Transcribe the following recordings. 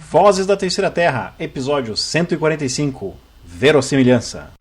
Vozes da Terceira Terra, episódio 145, Verossimilhança.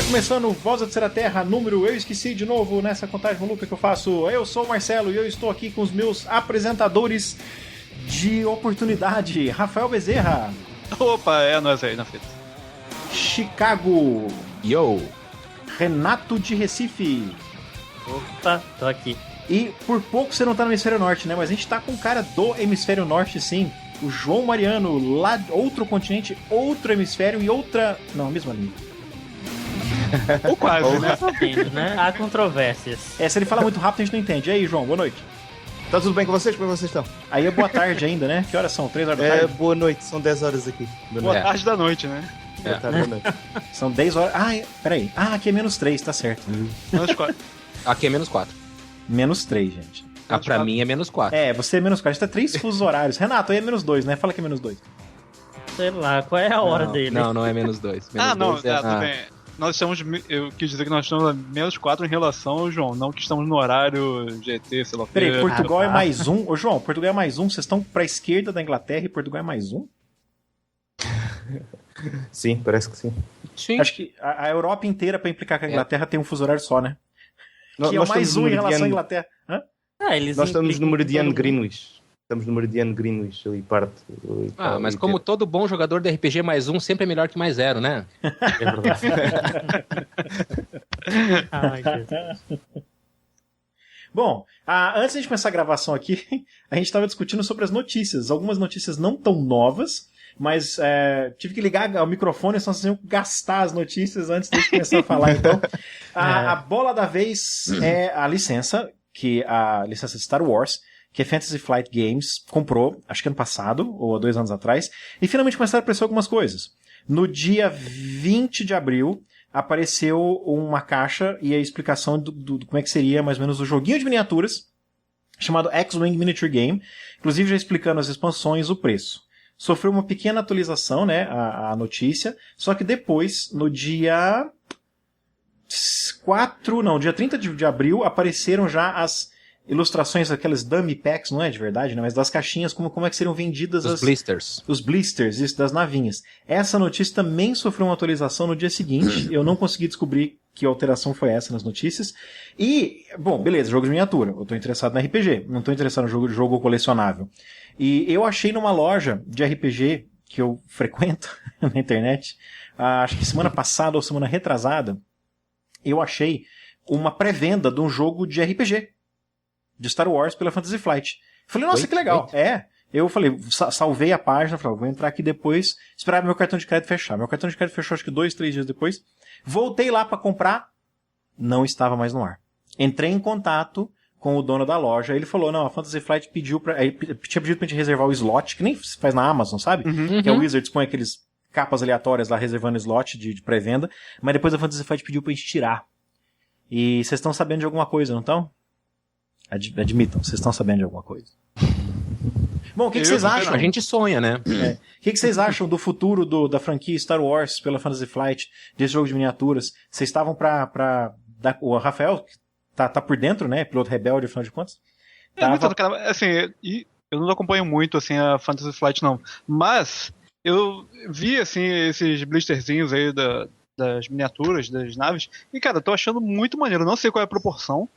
Começando o Voz da Terceira Terra, número eu esqueci de novo nessa contagem maluca que eu faço. Eu sou o Marcelo e eu estou aqui com os meus apresentadores de oportunidade. Rafael Bezerra. Opa, é nós aí na fita. Chicago. Yo. Renato de Recife. Opa, tô aqui. E por pouco você não tá no Hemisfério Norte, né? Mas a gente tá com um cara do Hemisfério Norte, sim. O João Mariano, lá outro continente, outro hemisfério e outra... Não, a mesma língua. Ou quase, né? Né? Há controvérsias. Se ele fala muito rápido a gente não entende. E aí, João, boa noite. Tá tudo bem com vocês? Como vocês estão? Aí é boa tarde ainda, né? Que horas são? 3 horas da tarde? Boa noite, são 10 horas aqui. Boa tarde da noite, né? Boa tarde da noite. São 10 horas... Peraí. Aqui é menos 3, tá certo. Menos 4. Aqui é menos 4. Menos 3, gente. Pra mim é menos 4. Você é menos 4. A gente tá 3 fusos horários. Renato, aí é menos 2, né? Fala que é menos 2. Sei lá, qual é a hora dele? Não é menos 2. Tudo bem. Nós estamos, eu quis dizer que nós estamos a menos 4 em relação ao João, não que estamos no horário GT, sei lá. Peraí, Portugal é mais 1. Ô, João, Portugal é mais 1. Vocês estão pra esquerda da Inglaterra e Portugal é mais 1? Sim, parece que sim. Acho que a Europa inteira, pra implicar com a Inglaterra, tem um fuso horário só, né? Que é o mais 1 em relação à Inglaterra. Hã? Nós estamos no meridiano Greenwich. Estamos no meridiano Greenwich, ali parte. Mas como todo bom jogador de RPG, mais 1 sempre é melhor que mais 0, né? É verdade. Ai, Jesus. Bom, antes de a gente começar a gravação aqui, a gente estava discutindo sobre as notícias. Algumas notícias não tão novas, mas tive que ligar o microfone, senão vocês iam gastar as notícias antes de a gente começar a falar. Então, a bola da vez é a licença de Star Wars, que a Fantasy Flight Games comprou, acho que ano passado, ou há 2 anos atrás, e finalmente começaram a aparecer algumas coisas. No dia 20 de abril, apareceu uma caixa e a explicação do como é que seria mais ou menos o joguinho de miniaturas, chamado X-Wing Miniature Game, inclusive já explicando as expansões, o preço. Sofreu uma pequena atualização, né, a notícia, só que depois, no dia 30 de abril, apareceram já as ilustrações daquelas dummy packs, não é de verdade, né? Mas das caixinhas, como é que seriam vendidas Os blisters. Os blisters, isso, das navinhas. Essa notícia também sofreu uma atualização no dia seguinte. Eu não consegui descobrir que alteração foi essa nas notícias. E, bom, beleza, jogo de miniatura. Eu tô interessado no RPG, não tô interessado no jogo colecionável. E eu achei numa loja de RPG que eu frequento na internet, acho que semana passada ou semana retrasada, eu achei uma pré-venda de um jogo de RPG. De Star Wars pela Fantasy Flight. Falei, nossa, que legal. Eu falei, salvei a página, falei, vou entrar aqui depois, esperar meu cartão de crédito fechar. Meu cartão de crédito fechou acho que 2, 3 dias depois. Voltei lá para comprar, não estava mais no ar. Entrei em contato com o dono da loja, ele falou, não, a Fantasy Flight tinha pedido pra gente reservar o slot, que nem se faz na Amazon, sabe? Que a Wizards põe aqueles capas aleatórias lá reservando slot de pré-venda, mas depois a Fantasy Flight pediu pra gente tirar. E vocês estão sabendo de alguma coisa, não estão? Admitam, vocês estão sabendo de alguma coisa. Bom, o que vocês acham? A gente sonha, né? O que vocês acham do futuro da franquia Star Wars pela Fantasy Flight, desse jogo de miniaturas? Vocês estavam o Rafael, tá por dentro, né? Piloto rebelde, afinal de contas. Assim, eu não acompanho muito assim, a Fantasy Flight, não. Mas eu vi assim, esses blisterzinhos aí das miniaturas, das naves, e, cara, eu tô achando muito maneiro. Eu não sei qual é a proporção,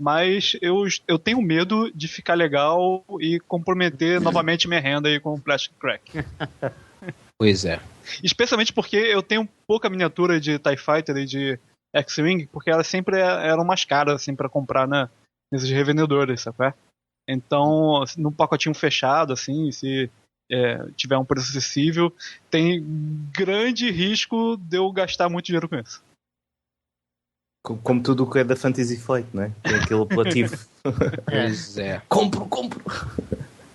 mas eu tenho medo de ficar legal e comprometer novamente minha renda aí com o Plastic Crack. Pois é. Especialmente porque eu tenho pouca miniatura de TIE Fighter e de X-Wing, porque elas sempre eram mais caras assim, pra comprar nesses revendedores, sabe? Então, num pacotinho fechado, assim, se tiver um preço acessível, tem grande risco de eu gastar muito dinheiro com isso. Como tudo o que é da Fantasy Flight, não é? Tem aquele apelativo. Pois é. Compro!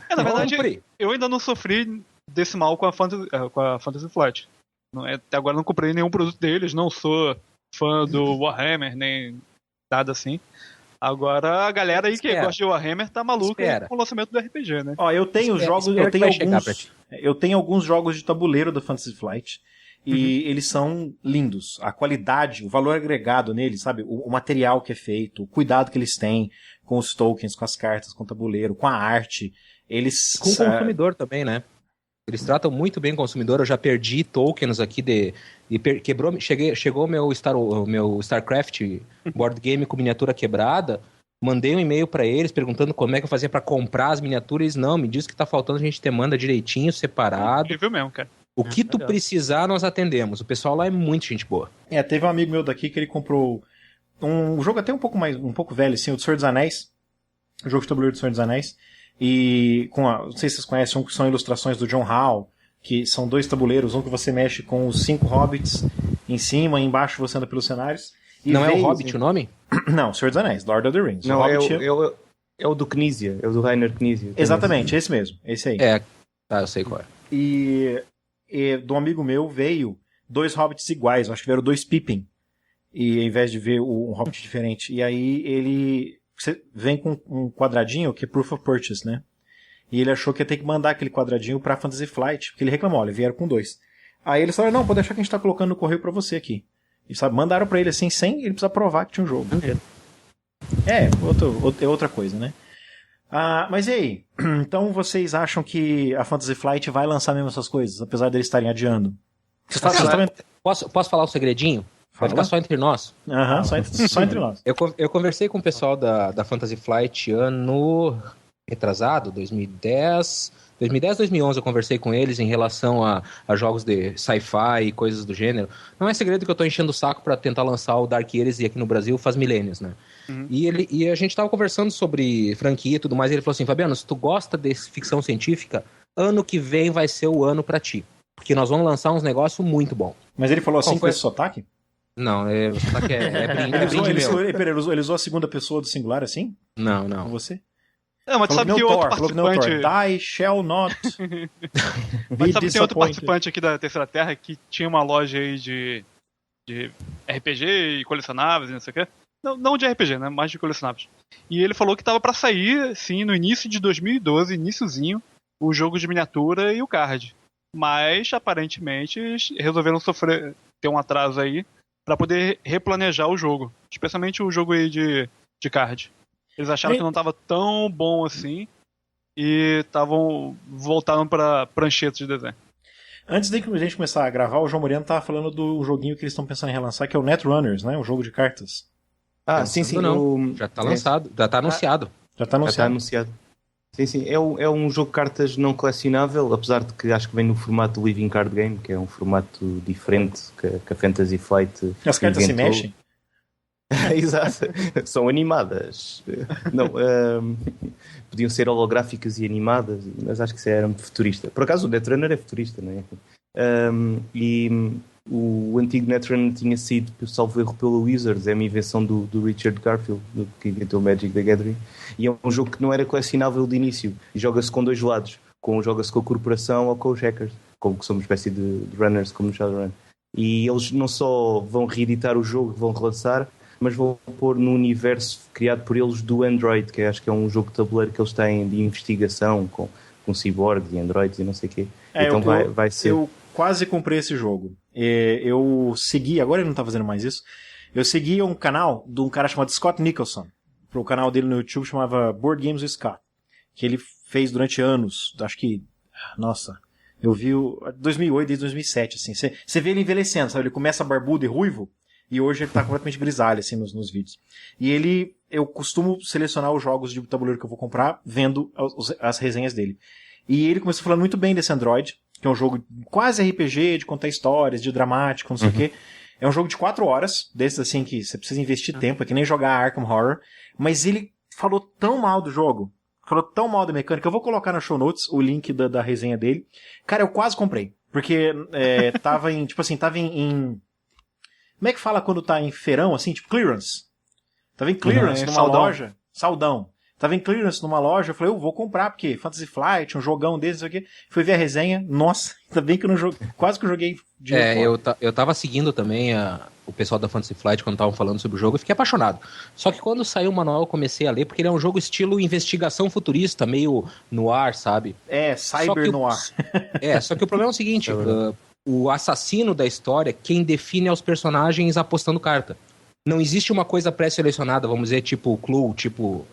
Na verdade, eu ainda não sofri desse mal com a Fantasy Flight. Até agora não comprei nenhum produto deles, não sou fã do Warhammer, nem nada assim. Agora a galera aí que gosta de Warhammer tá maluca com o lançamento do RPG, né? Ó, eu tenho jogos, eu tenho alguns jogos de tabuleiro da Fantasy Flight e eles são lindos. A qualidade, o valor agregado neles, sabe? O material que é feito, o cuidado que eles têm com os tokens, com as cartas, com o tabuleiro, com a arte. Eles com o consumidor também, né? Eles tratam muito bem o consumidor. Eu já perdi tokens aqui chegou meu StarCraft board game com miniatura quebrada. Mandei um e-mail pra eles perguntando como é que eu fazia pra comprar as miniaturas. Não, me diz que tá faltando, a gente te manda direitinho, separado. Incrível mesmo, cara. O que tu precisar, nós atendemos. O pessoal lá é muito gente boa. Teve um amigo meu daqui que ele comprou um jogo até um pouco velho, assim, o do Senhor dos Anéis. O jogo de tabuleiro do Senhor dos Anéis. E não sei se vocês conhecem, que são ilustrações do John Howe, que são 2 tabuleiros, um que você mexe com os 5 hobbits em cima e embaixo você anda pelos cenários. Não é o Hobbit o nome? Não, Senhor dos Anéis, Lord of the Rings. Não, é o do Knizia, é o do Rainer Knizia. Exatamente, esse mesmo, esse aí. Eu sei qual é. E do amigo meu veio 2 hobbits iguais, acho que vieram 2 Pippin, e ao invés de ver um hobbit diferente. E aí você vem com um quadradinho que é Proof of Purchase, né? E ele achou que ia ter que mandar aquele quadradinho pra Fantasy Flight, porque ele reclamou, olha, vieram com 2. Aí eles falaram, não, pode deixar que a gente tá colocando no correio pra você aqui. E sabe, mandaram pra ele assim, sem ele precisar provar que tinha um jogo. Outra coisa, né? Mas e aí? Então vocês acham que a Fantasy Flight vai lançar mesmo essas coisas, apesar deles estarem adiando? Posso falar um segredinho? Vai ficar só entre nós. Só entre nós. Eu conversei com o pessoal da Fantasy Flight ano retrasado, 2010, 2011 eu conversei com eles em relação a jogos de sci-fi e coisas do gênero. Não é segredo que eu tô enchendo o saco pra tentar lançar o Dark Heresy aqui no Brasil faz milênios, né? E a gente tava conversando sobre franquia e tudo mais, e ele falou assim, Fabiano, se tu gosta de ficção científica, ano que vem vai ser o ano pra ti. Porque nós vamos lançar uns negócios muito bons. Mas ele falou assim com esse sotaque? Não, o sotaque é brinde meu. Ele usou a segunda pessoa do singular assim? Não. Com você? Não, mas tu sabe que outro participante... Die shall not Mas sabe que tem outro participante aqui da Terceira Terra que tinha uma loja aí de RPG e colecionáveis e não sei o quê? Não de RPG, né? Mais de colecionáveis. E ele falou que tava pra sair, sim, no início de 2012, iniciozinho, o jogo de miniatura e o card. Mas, aparentemente, resolveram ter um atraso aí pra poder replanejar o jogo. Especialmente o jogo aí de card. Eles acharam que não tava tão bom assim e voltaram pra pranchetas de desenho. Antes de a gente começar a gravar, o João Moreno tava falando do joguinho que eles estão pensando em relançar, que é o Netrunners, né? Um jogo de cartas. Sim. Já tá lançado, já tá anunciado. Já tá anunciado. Sim. É um jogo de cartas não colecionável, apesar de que acho que vem no formato do Living Card Game, que é um formato diferente que a Fantasy Flight. As cartas se mexem? Exato, são animadas. Não, podiam ser holográficas e animadas, mas acho que isso era muito futurista. Por acaso o Netrunner é futurista, não é? E o antigo Netrunner tinha sido, salvo erro, pelo Wizards, é uma invenção do Richard Garfield, que inventou Magic the Gathering, e é um jogo que não era colecionável de início, e joga-se com 2 lados, joga-se com a corporação ou com os hackers, como que são uma espécie de runners como no Shadowrun. E eles não só vão reeditar o jogo, vão relançar, mas vão pôr no universo criado por eles do Android, que acho que é um jogo de tabuleiro que eles têm de investigação com cyborgs e androids e não sei o quê. Então vai ser... Eu quase comprei esse jogo. Eu segui, agora ele não tá fazendo mais isso, eu segui um canal de um cara chamado Scott Nicholson. O canal dele no YouTube chamava Board Games with Scott, que ele fez durante anos, acho que, nossa, eu vi 2008 desde 2007, assim, você vê ele envelhecendo, sabe, ele começa barbudo e ruivo, e hoje ele tá completamente grisalho, assim, nos vídeos. E eu costumo selecionar os jogos de tabuleiro que eu vou comprar, vendo as resenhas dele. E ele começou falando muito bem desse Android, que é um jogo quase RPG, de contar histórias, de dramático, não sei o quê. É um jogo de 4 horas, desses assim que você precisa investir tempo, é que nem jogar Arkham Horror. Mas ele falou tão mal do jogo, falou tão mal da mecânica, eu vou colocar na show notes o link da resenha dele. Cara, eu quase comprei, porque tava em, tipo assim, tava em... Como é que fala quando tá em feirão, assim, tipo clearance? Tava em clearance numa loja, saldão. Tava em clearance numa loja, eu falei, eu vou comprar, porque Fantasy Flight, um jogão desse, não sei o quê. Fui ver a resenha, nossa, ainda bem que eu não joguei, quase que eu joguei de eu tava seguindo também o pessoal da Fantasy Flight quando estavam falando sobre o jogo, eu fiquei apaixonado. Só que quando saiu o manual eu comecei a ler, porque ele é um jogo estilo investigação futurista, meio noir, sabe? Cyber noir. Só que o problema é o seguinte, o assassino da história, quem define é os personagens apostando carta. Não existe uma coisa pré-selecionada, vamos dizer, tipo Clue, tipo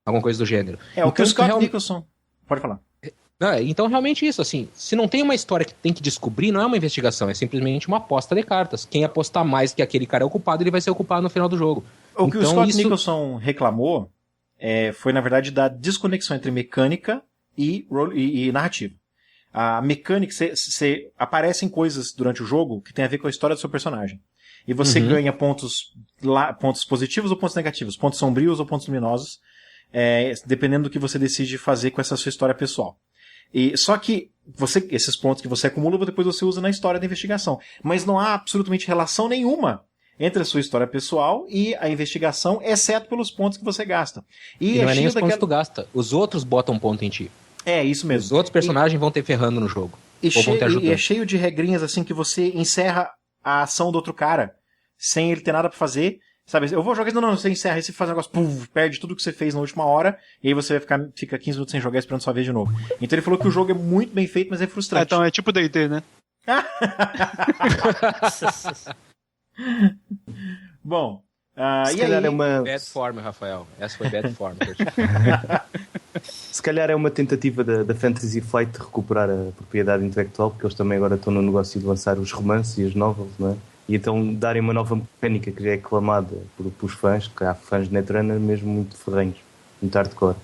alguma coisa do gênero. O que o Scott Nicholson... Pode falar. Então, realmente isso, assim, se não tem uma história que tem que descobrir, não é uma investigação, é simplesmente uma aposta de cartas. Quem apostar mais que aquele cara é o culpado, ele vai ser o culpado no final do jogo. O que o Scott Nicholson reclamou foi, na verdade, da desconexão entre mecânica e narrativa. A mecânica, aparecem coisas durante o jogo que tem a ver com a história do seu personagem. E você ganha pontos positivos ou pontos negativos, pontos sombrios ou pontos luminosos, dependendo do que você decide fazer com essa sua história pessoal. Só que esses pontos que você acumula, depois você usa na história da investigação. Mas não há absolutamente relação nenhuma entre a sua história pessoal e a investigação, exceto pelos pontos que você gasta. E não é nem os pontos que tu gasta. Os outros botam ponto em ti. Isso mesmo. Os outros personagens vão ter ferrando no jogo. E é cheio de regrinhas assim que você encerra a ação do outro cara sem ele ter nada pra fazer. Sabe, eu vou jogar, não, você encerra e você faz um negócio, perde tudo que você fez na última hora, e aí você fica 15 minutos sem jogar esperando sua vez de novo. Então ele falou que o jogo é muito bem feito, mas é frustrante. Então é tipo D&D, né? Bom, se calhar é uma... Bad form, Rafael. Essa foi bad form. Se calhar é uma tentativa da Fantasy Flight de recuperar a propriedade intelectual, porque eles também agora estão no negócio de lançar os romances e as novels, não é? E então darem uma nova mecânica que já é aclamada pelos fãs, que há fãs de Netrunner mesmo muito ferrenhos, muito hardcore.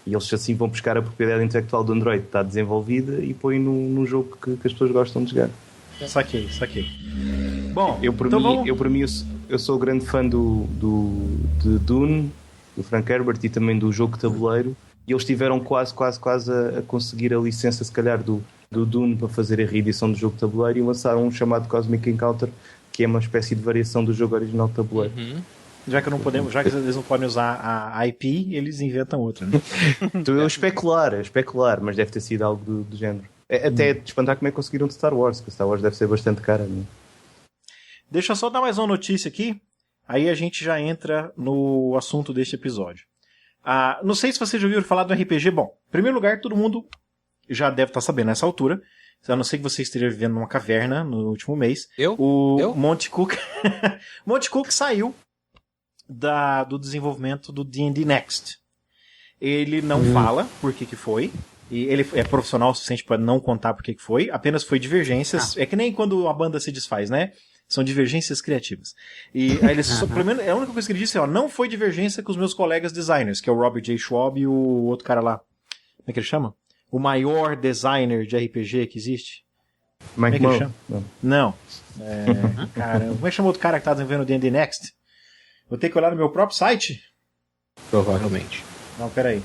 E eles assim vão buscar a propriedade intelectual do Android que está desenvolvida e põem num jogo que as pessoas gostam de jogar. Saquei. Bom, eu sou grande fã de Dune, do Frank Herbert e também do jogo de tabuleiro, e eles tiveram quase a conseguir a licença, se calhar, do Dune para fazer a reedição do jogo de tabuleiro e lançaram um chamado Cosmic Encounter, que é uma espécie de variação do jogo original de tabuleiro. Já que eles não podem usar a IP, eles inventam outra, né? Então eu especular, mas deve ter sido algo do género. Até de espantar como é que conseguiram de Star Wars, que Star Wars deve ser bastante cara, né? Deixa eu só dar mais uma notícia aqui, aí a gente já entra no assunto deste episódio. Não sei se vocês já ouviram falar do RPG. Bom, em primeiro lugar, todo mundo já deve estar sabendo nessa altura, a não ser que você esteja vivendo numa caverna no último mês. O Monte Cook saiu do desenvolvimento do D&D Next. Ele não fala por que foi. E ele é profissional o suficiente para não contar por que foi. Apenas foi divergências. É que nem quando a banda se desfaz, né? São divergências criativas. E aí ele pelo menos, a única coisa que ele disse não foi divergência com os meus colegas designers, que é o Robbie J. Schwab e o outro cara lá. Como é que ele chama? O maior designer de RPG que existe. Mike Moe. Não. Cara, como é que chama outro cara que tá desenvolvendo o D&D Next? Vou ter que olhar no meu próprio site? Provavelmente. Não, peraí.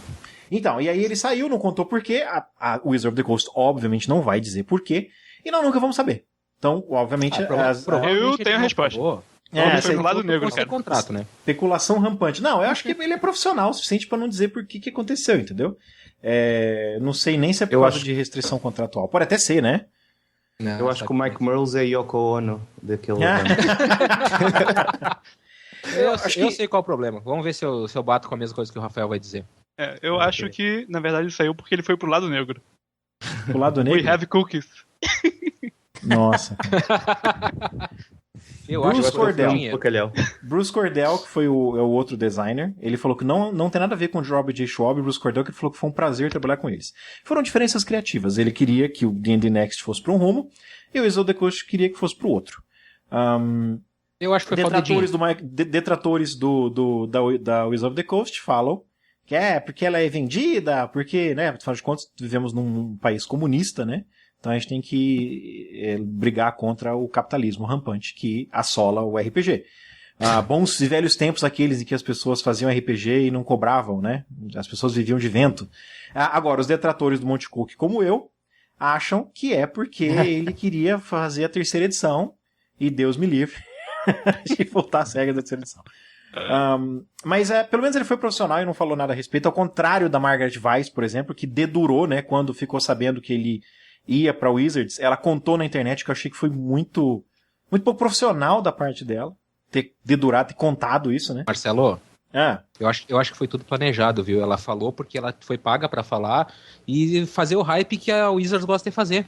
Então, e aí ele saiu, não contou por quê. A Wizard of the Coast, obviamente, não vai dizer por quê. E nós nunca vamos saber. Então, obviamente... eu tenho a resposta. Foi pro lado negro, cara. Contrato, né? Especulação rampante. Não, eu acho que ele é profissional o suficiente pra não dizer por que aconteceu, entendeu? Não sei nem se é por causa de restrição contratual. Pode até ser, né? Não, eu acho que o Mike Merles é Yoko Ono daquele... Eu sei qual é o problema. Vamos ver se eu bato com a mesma coisa que o Rafael vai dizer. Eu acho que, na verdade, ele saiu porque ele foi pro lado negro. Pro lado negro? We have cookies. Nossa. Bruce Cordell, que foi o outro designer, ele falou que não tem nada a ver com o Robbie J. Schwab e o Bruce Cordell, que ele falou que foi um prazer trabalhar com eles. Foram diferenças criativas. Ele queria que o D&D Next fosse para um rumo, e o Wizard of the Coast queria que fosse para o outro. Eu acho que foi detratores da Wizard of the Coast falam que porque ela é vendida, porque, né, afinal de contas, vivemos num país comunista, né? Então a gente tem que brigar contra o capitalismo rampante que assola o RPG. Bons e velhos tempos aqueles em que as pessoas faziam RPG e não cobravam, né? As pessoas viviam de vento. Agora, os detratores do Monte Cook, como eu, acham que é porque ele queria fazer a terceira edição e Deus me livre de voltar às regras da terceira edição. Mas pelo menos ele foi profissional e não falou nada a respeito, ao contrário da Margaret Weiss, por exemplo, que dedurou, né, quando ficou sabendo que ele ia pra Wizards. Ela contou na internet, que eu achei que foi muito pouco profissional da parte dela, ter dedurado, ter contado isso, né? Marcelo, Ah, eu acho que foi tudo planejado, viu? Ela falou porque ela foi paga pra falar e fazer o hype que a Wizards gosta de fazer.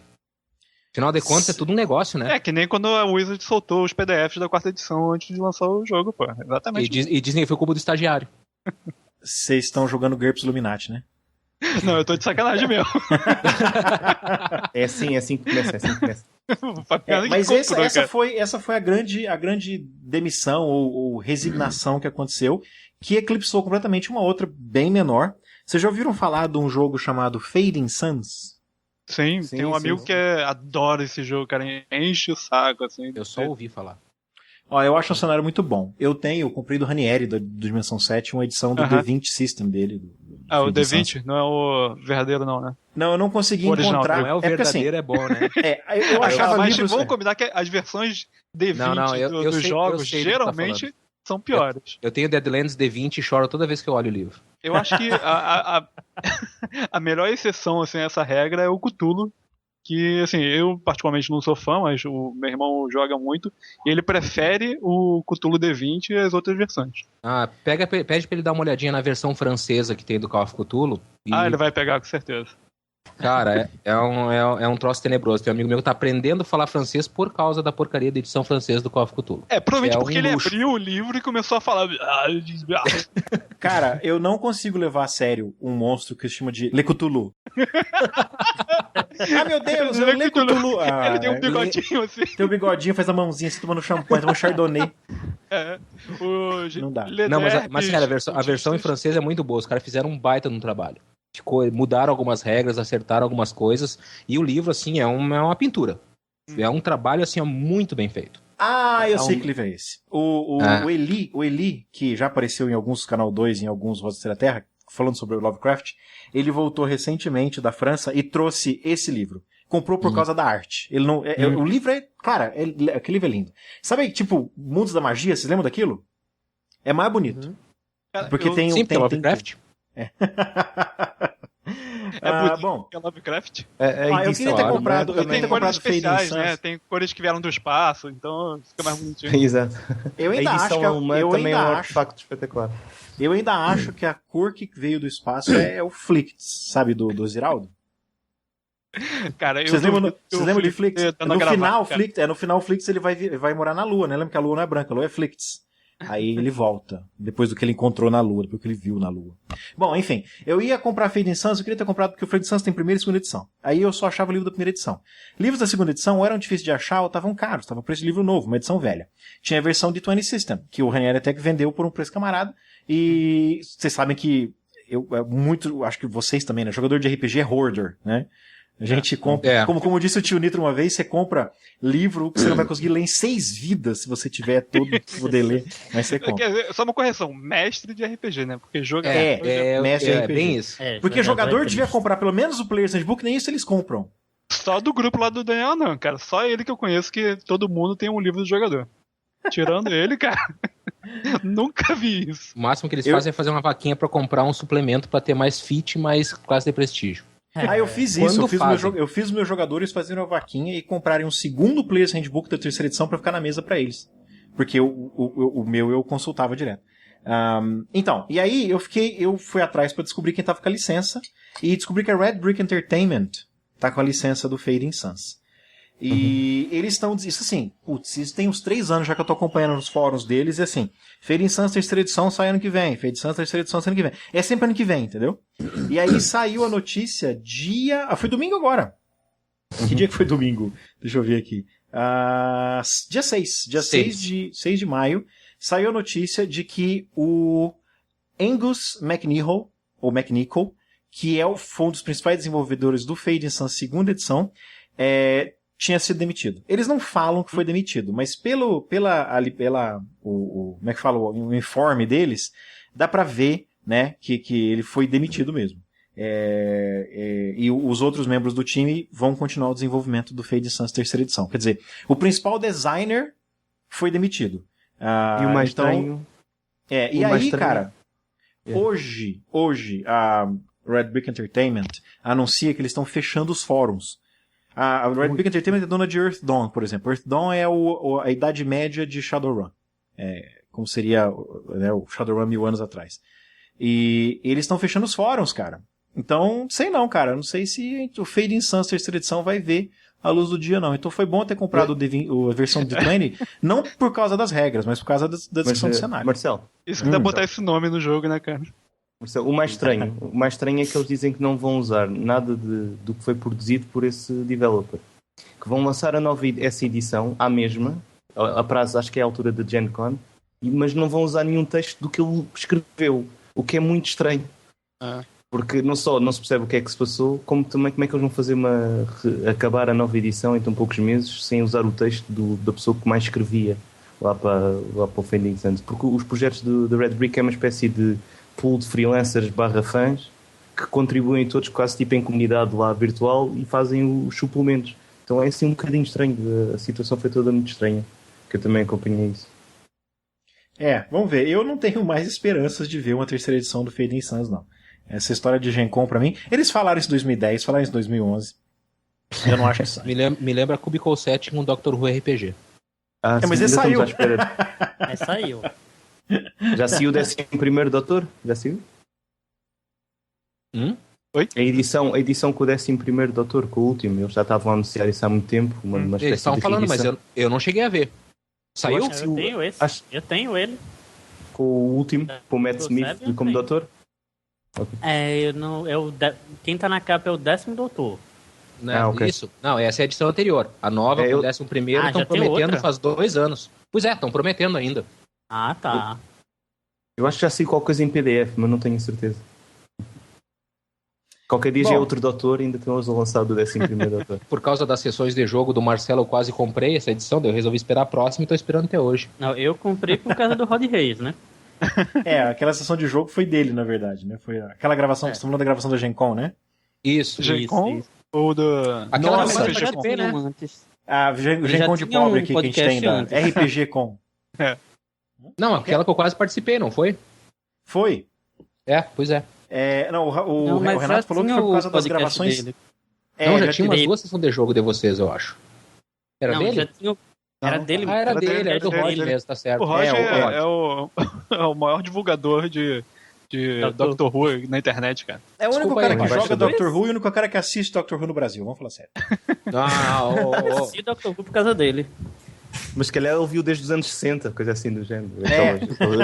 Afinal de contas, é tudo um negócio, né? É que nem quando a Wizard soltou os PDFs da 4ª edição antes de lançar o jogo, pô. Exatamente. E dizem que foi culpa do estagiário. vocês estão jogando GURPS Illuminati, né? Não, eu tô de sacanagem mesmo. É assim que começa, Mas essa foi a grande demissão ou resignação que aconteceu, que eclipsou completamente uma outra bem menor. Vocês já ouviram falar de um jogo chamado Fading Suns? Sim, tem um amigo que adora esse jogo, cara, enche o saco, assim. Eu só ouvi falar. Ó, eu acho um cenário muito bom. Eu comprei do Ranieri, do Dimensão 7, uma edição do D20 System dele. O D20? Não é o verdadeiro, não, né? Não, eu não consegui original, encontrar. Não é o verdadeiro, é bom, né? Eu achava mas livros... vamos combinar que as versões D20 dos jogos geralmente são piores. Eu tenho Deadlands D20 e choro toda vez que eu olho o livro. Eu acho que a melhor exceção assim, a essa regra é o Cthulhu, que assim, eu particularmente não sou fã, mas o meu irmão joga muito, e ele prefere o Cthulhu D20 e as outras versões. Pede pra ele dar uma olhadinha na versão francesa que tem do Call of Cthulhu. Ele vai pegar com certeza. Cara, é um troço tenebroso. Tem um amigo meu que tá aprendendo a falar francês por causa da porcaria da edição francesa do Call of Cthulhu. Provavelmente porque ele abriu o livro e começou a falar... Cara, eu não consigo levar a sério um monstro que se chama de Le Cthulhu. Meu Deus, é o Le Cthulhu. Ele tem um bigodinho assim. Tem um bigodinho, faz a mãozinha assim, tomando champanhe, tomando chardonnay. Não dá. Não, mas cara, a versão em francês é muito boa. Os caras fizeram um baita no trabalho. Mudaram algumas regras, acertaram algumas coisas. E o livro, assim, é uma pintura. É um trabalho, assim, muito bem feito. Eu sei que livro é esse. O Eli, que já apareceu em alguns Canal 2, em alguns Vozes da Terra, falando sobre o Lovecraft, ele voltou recentemente da França e trouxe esse livro. Comprou por causa da arte. Ele não, o livro é... Cara, aquele livro é lindo. Sabe, tipo, Mundos da Magia, vocês lembram daquilo? É mais bonito. Porque tem... Sim, tem Lovecraft. Bom. É Lovecraft? Eu queria ter comprado. Eu queria ter comprado especiais, né? Tem cores que vieram do espaço, então fica mais bonitinho. Exato. Eu ainda acho que também é um artefacto espetacular. Eu ainda acho que a cor que veio do espaço é o Flicts, sabe, do Ziraldo? Cara, vocês lembram de Flicts? No final, o Flicts ele vai morar na Lua, né? Lembra que a Lua não é branca, a Lua é Flicts. Aí ele volta, depois do que ele encontrou na Lua, depois do que ele viu na Lua. Bom, enfim, eu ia comprar Fading Suns, eu queria ter comprado porque o Fading Suns tem primeira e segunda edição. Aí eu só achava o livro da primeira edição. Livros da segunda edição ou eram difíceis de achar ou estavam caros, estava o preço de livro novo, uma edição velha. Tinha a versão de 20 System, que o Ranieri até que vendeu por um preço camarada, e vocês sabem que acho que vocês também, né? Jogador de RPG é hoarder, né? A gente compra, como disse o tio Nitro uma vez, você compra livro que você não vai conseguir ler em 6 vidas se você tiver todo pra poder ler, mas você compra. Só uma correção, mestre de RPG, né? Porque jogador mestre de RPG. Bem isso. Porque jogador devia comprar pelo menos o Player's Handbook, nem isso eles compram. Só do grupo lá do Daniel não, cara. Só ele que eu conheço que todo mundo tem um livro do jogador. Tirando ele, cara. Nunca vi isso. O máximo que eles fazem é fazer uma vaquinha pra comprar um suplemento pra ter mais fit e mais classe de prestígio. Eu fiz isso. Eu fiz os meus jogadores fazerem uma vaquinha e comprarem um segundo Player's Handbook da terceira edição pra ficar na mesa pra eles. Porque o meu eu consultava direto. Então, e aí eu fui atrás pra descobrir quem tava com a licença e descobri que a Red Brick Entertainment tá com a licença do Fading Suns. E eles estão... Isso assim, isso tem uns 3 anos já que eu tô acompanhando nos fóruns deles, e assim, Fading Suns terceira edição sai ano que vem, Fading Suns terceira edição sai ano que vem. É sempre ano que vem, entendeu? E aí saiu a notícia foi domingo agora. Que dia que foi domingo? Deixa eu ver aqui. Dia 6 de maio, saiu a notícia de que o Angus McNichol, ou McNichol, que foi um dos principais desenvolvedores do Fading Suns segunda edição, tinha sido demitido. Eles não falam que foi demitido, mas como é que fala, o informe deles, dá pra ver, né, que ele foi demitido mesmo. E os outros membros do time vão continuar o desenvolvimento do Fading Suns terceira edição. Quer dizer, o principal designer foi demitido. E o mais estranho... E O mais aí, estranho- cara, hoje, a Red Brick Entertainment anuncia que eles estão fechando os fóruns. A Red Brick Entertainment é dona de Earth Dawn, por exemplo. Earth Dawn é a idade média de Shadowrun. Como seria o Shadowrun 1000 anos atrás. E eles estão fechando os fóruns, cara. Então, sei não, cara. Não sei se o Fading Suns terceira edição vai ver a luz do dia, não. Então foi bom ter comprado a versão de D20, não por causa das regras, mas por causa da descrição do cenário. Marcelo, Isso que dá botar esse nome no jogo, né, cara? O mais estranho é que eles dizem que não vão usar nada do que foi produzido por esse developer. Que vão lançar essa edição, à mesma, a prazo acho que é a altura da Gen Con, mas não vão usar nenhum texto do que ele escreveu, o que é muito estranho. Porque não só não se percebe o que é que se passou, como também como é que eles vão fazer acabar a nova edição em tão poucos meses sem usar o texto da pessoa que mais escrevia lá para o Fading Suns. Porque os projetos da Red Brick é uma espécie de pool de freelancers / fãs que contribuem todos quase tipo em comunidade lá virtual e fazem os suplementos. Então é assim um bocadinho estranho, a situação foi toda muito estranha, que eu também acompanhei isso. Vamos ver. Eu não tenho mais esperanças de ver uma terceira edição do Fading Suns, não. Essa história de Gen Con pra mim, eles falaram isso em 2010, falaram isso em 2011. Eu não acho que sai. Me lembra Cubicle 7 com Doctor Who RPG. Mas ele saiu. Saiu. Já saiu o 11º Doutor? Já saiu? Oi? A edição com o 11º Doutor, com o último, eles já estavam a anunciar isso há muito tempo. Uma Eles espécie estavam de falando, mas reedição. eu não cheguei a ver. Saiu? Eu tenho esse. Eu tenho ele. Com o último, com o Matt Do Smith Seven, como sim. Doutor? Quem tá na capa é o 10º Doutor. Né? ok. Isso. Não, essa é a edição anterior. A nova, com o 11º, já estão tem prometendo outra? faz 2 anos. Pois é, estão prometendo ainda. Ah, tá. Eu acho que já saiu qualquer coisa em PDF, mas não tenho certeza. Qualquer dia já é outro Doutor e ainda temos o lançado do 11º Doutor. Por causa das sessões de jogo do Marcelo, eu quase comprei essa edição, daí eu resolvi esperar a próxima e tô esperando até hoje. Não, eu comprei por causa do Rod Reis, né? Aquela sessão de jogo foi dele, na verdade, né? Foi aquela gravação, você tá falando da gravação da Gen Con, né? Isso. Gen Con ou do... Aquela Nossa, que RPG eu participei, né? Antes. A Gen Já Con de tinha pobre um aqui que a gente tem, da podcast RPG Con. Não, aquela que eu quase participei, não foi? Foi? Pois é. Não, o mas Renato já falou que tinha foi por causa o das podcast gravações. dele. Não, já tinha umas dele. 2 sessões de jogo de vocês, eu acho. Era Não, dele? já tinha. Era dele. Ah, era dele, era do dele. Rod mesmo, tá certo. O Roger o é o maior divulgador de Doctor Who na internet, cara. É o único Desculpa cara aí, que Roger. joga Doctor Who e o único cara que assiste Doctor Who no Brasil, vamos falar sério. Se Doctor Who por causa dele. Mas se calhar ele viu desde os anos 60, coisa assim do género. É.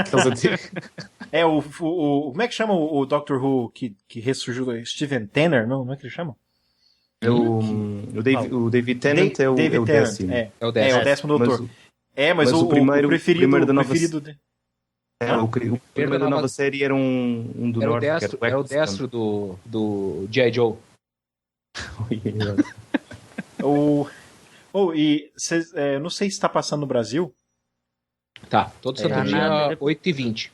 Aqueles antigos. Como é que chama o Doctor Who que ressurgiu? Steven Tanner? Não é que ele chama? O David Tennant é o David Tennant, 10º. É o É 10º. o 10º doutor. Mas Mas o primeiro preferido da nova preferido o primeiro da nova série era um do Era o norte. destro, que era o destro do G.I. Joe. não sei se está passando no Brasil. Tá, todo santo nada. dia 8h20.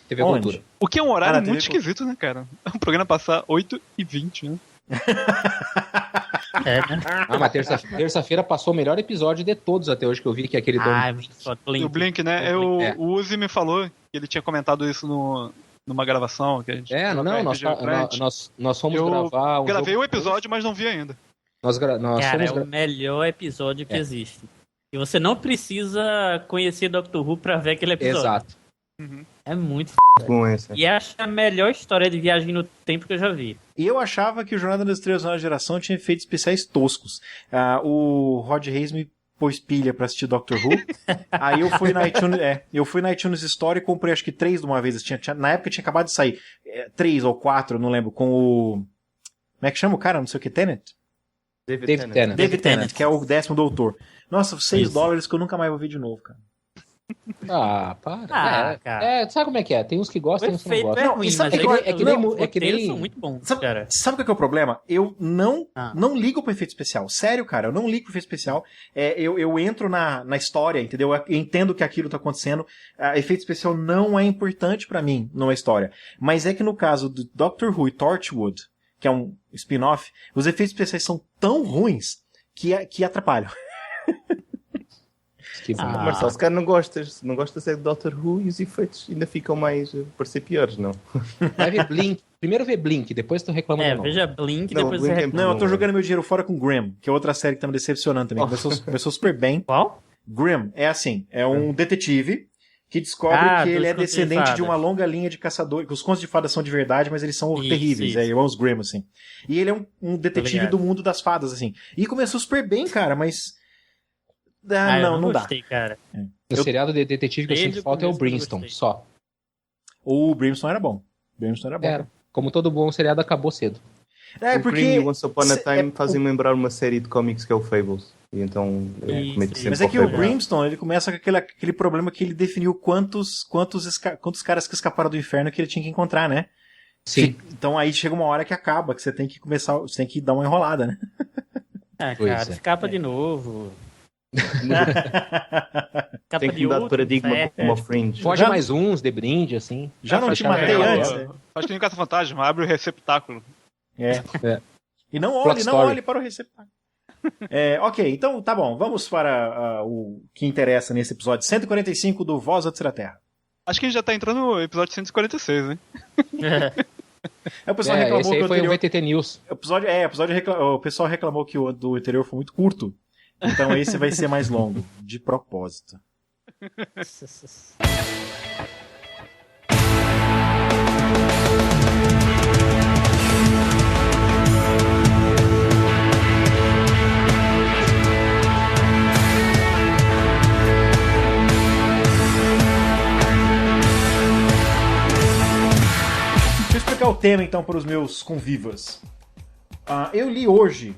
TV Onde? Cultura. O que é um horário Ah, na muito TV esquisito, né, cara? O programa passar 8h20, né? Né? Ah, mas terça-feira passou o melhor episódio de todos até hoje que eu vi, que é aquele Ah, só E o Blink, né? É. O Uzi me falou que ele tinha comentado isso numa gravação. Que a gente nós fomos Eu gravar gravei jogo o episódio, mas não vi ainda. Nós Cara, fomos é o melhor episódio que existe. E você não precisa conhecer Doctor Who pra ver aquele episódio. Exato. É muito Com esse. E acho a melhor história de viagem no tempo que eu já vi. E eu achava que o Jornada das Estrelas Nova Geração tinha efeitos especiais toscos. O Rod Reis me pôs pilha pra assistir Doctor Who. Aí eu fui na iTunes Store e comprei acho que 3 de uma vez. Na época tinha acabado de sair 3 ou 4, não lembro, com o... Como é que chama o cara? Não sei o que, Tennant? David Tennant. David Tennant, que é o 10º doutor. Nossa, $6 que eu nunca mais vou ver de novo, cara. Ah, para. Cara. Sabe como é que é? Tem uns que O gostam e uns que não efeito gostam. é ruim, sabe mas que os é que nem- roteiros são muito bons, cara. Sabe o que é o problema? Eu não ligo pro efeito especial. Sério, cara, eu não ligo pro efeito especial. Eu entro na história, entendeu? Eu entendo que aquilo tá acontecendo. Efeito especial não é importante pra mim numa história. Mas é que no caso do Doctor Who e Torchwood, que é um spin-off, os efeitos especiais são tão ruins que atrapalham. Que bom. Marcelo, se calhar não gostas é de Doctor Who e os efeitos ainda ficam mais a parecer piores, não? Vai ver Blink. Primeiro vê Blink, depois tu reclama do nome. Veja Blink, Não, depois Blink você é reclama. Não, eu tô jogando meu dinheiro fora com Grimm, que é outra série que tá me decepcionando também. Começou super bem. Qual? Grimm é assim, é um detetive que descobre que ele dos é contos de descendente de fadas. uma longa linha de caçadores, que os contos de fadas são de verdade, mas eles são Isso, terríveis, isso. irmãos Grimm, assim. E ele é um detetive ligado. do mundo das fadas, assim. E começou super bem, cara, mas... Eu não dá. gostei, cara. O seriado de detetive que eu Desde sinto o falta é o começo eu não Brimstone, gostei. só. O Brimstone era bom. Era. Como todo bom seriado acabou cedo. É, O porque... Grimm e Once Upon a Time é- fazem lembrar uma série de cómics que é o Fables. E então eu Isso, comento isso. sempre Mas é ao que o Fables. Brimstone, ele começa com aquele problema que ele definiu quantos caras que escaparam do inferno que ele tinha que encontrar, né? Sim. Então aí chega uma hora que acaba, que você tem que começar, você tem que dar uma enrolada, né? Pois Cara, é. escapa de novo. Escapa Tem que de mudar de outro, paradigma certo? como o Fringe. Foge Já- mais uns, de brinde, assim. Já não te fechar matei a janela. antes, né? Faz que nem caça-fantasma, abre o receptáculo. É. É. E não Plot olhe, não story. olhe para o receptáculo. Ok, então tá bom, vamos para o que interessa nesse episódio 145 do Voz da Terceira Terra. Acho que a gente já tá entrando no episódio 146, hein? O pessoal Esse reclamou que aí o foi o anterior... VTT News. O pessoal reclamou que o do anterior foi muito curto. Então esse vai ser mais longo, de propósito. Deixa eu explicar o tema então para os meus convivas. Eu li hoje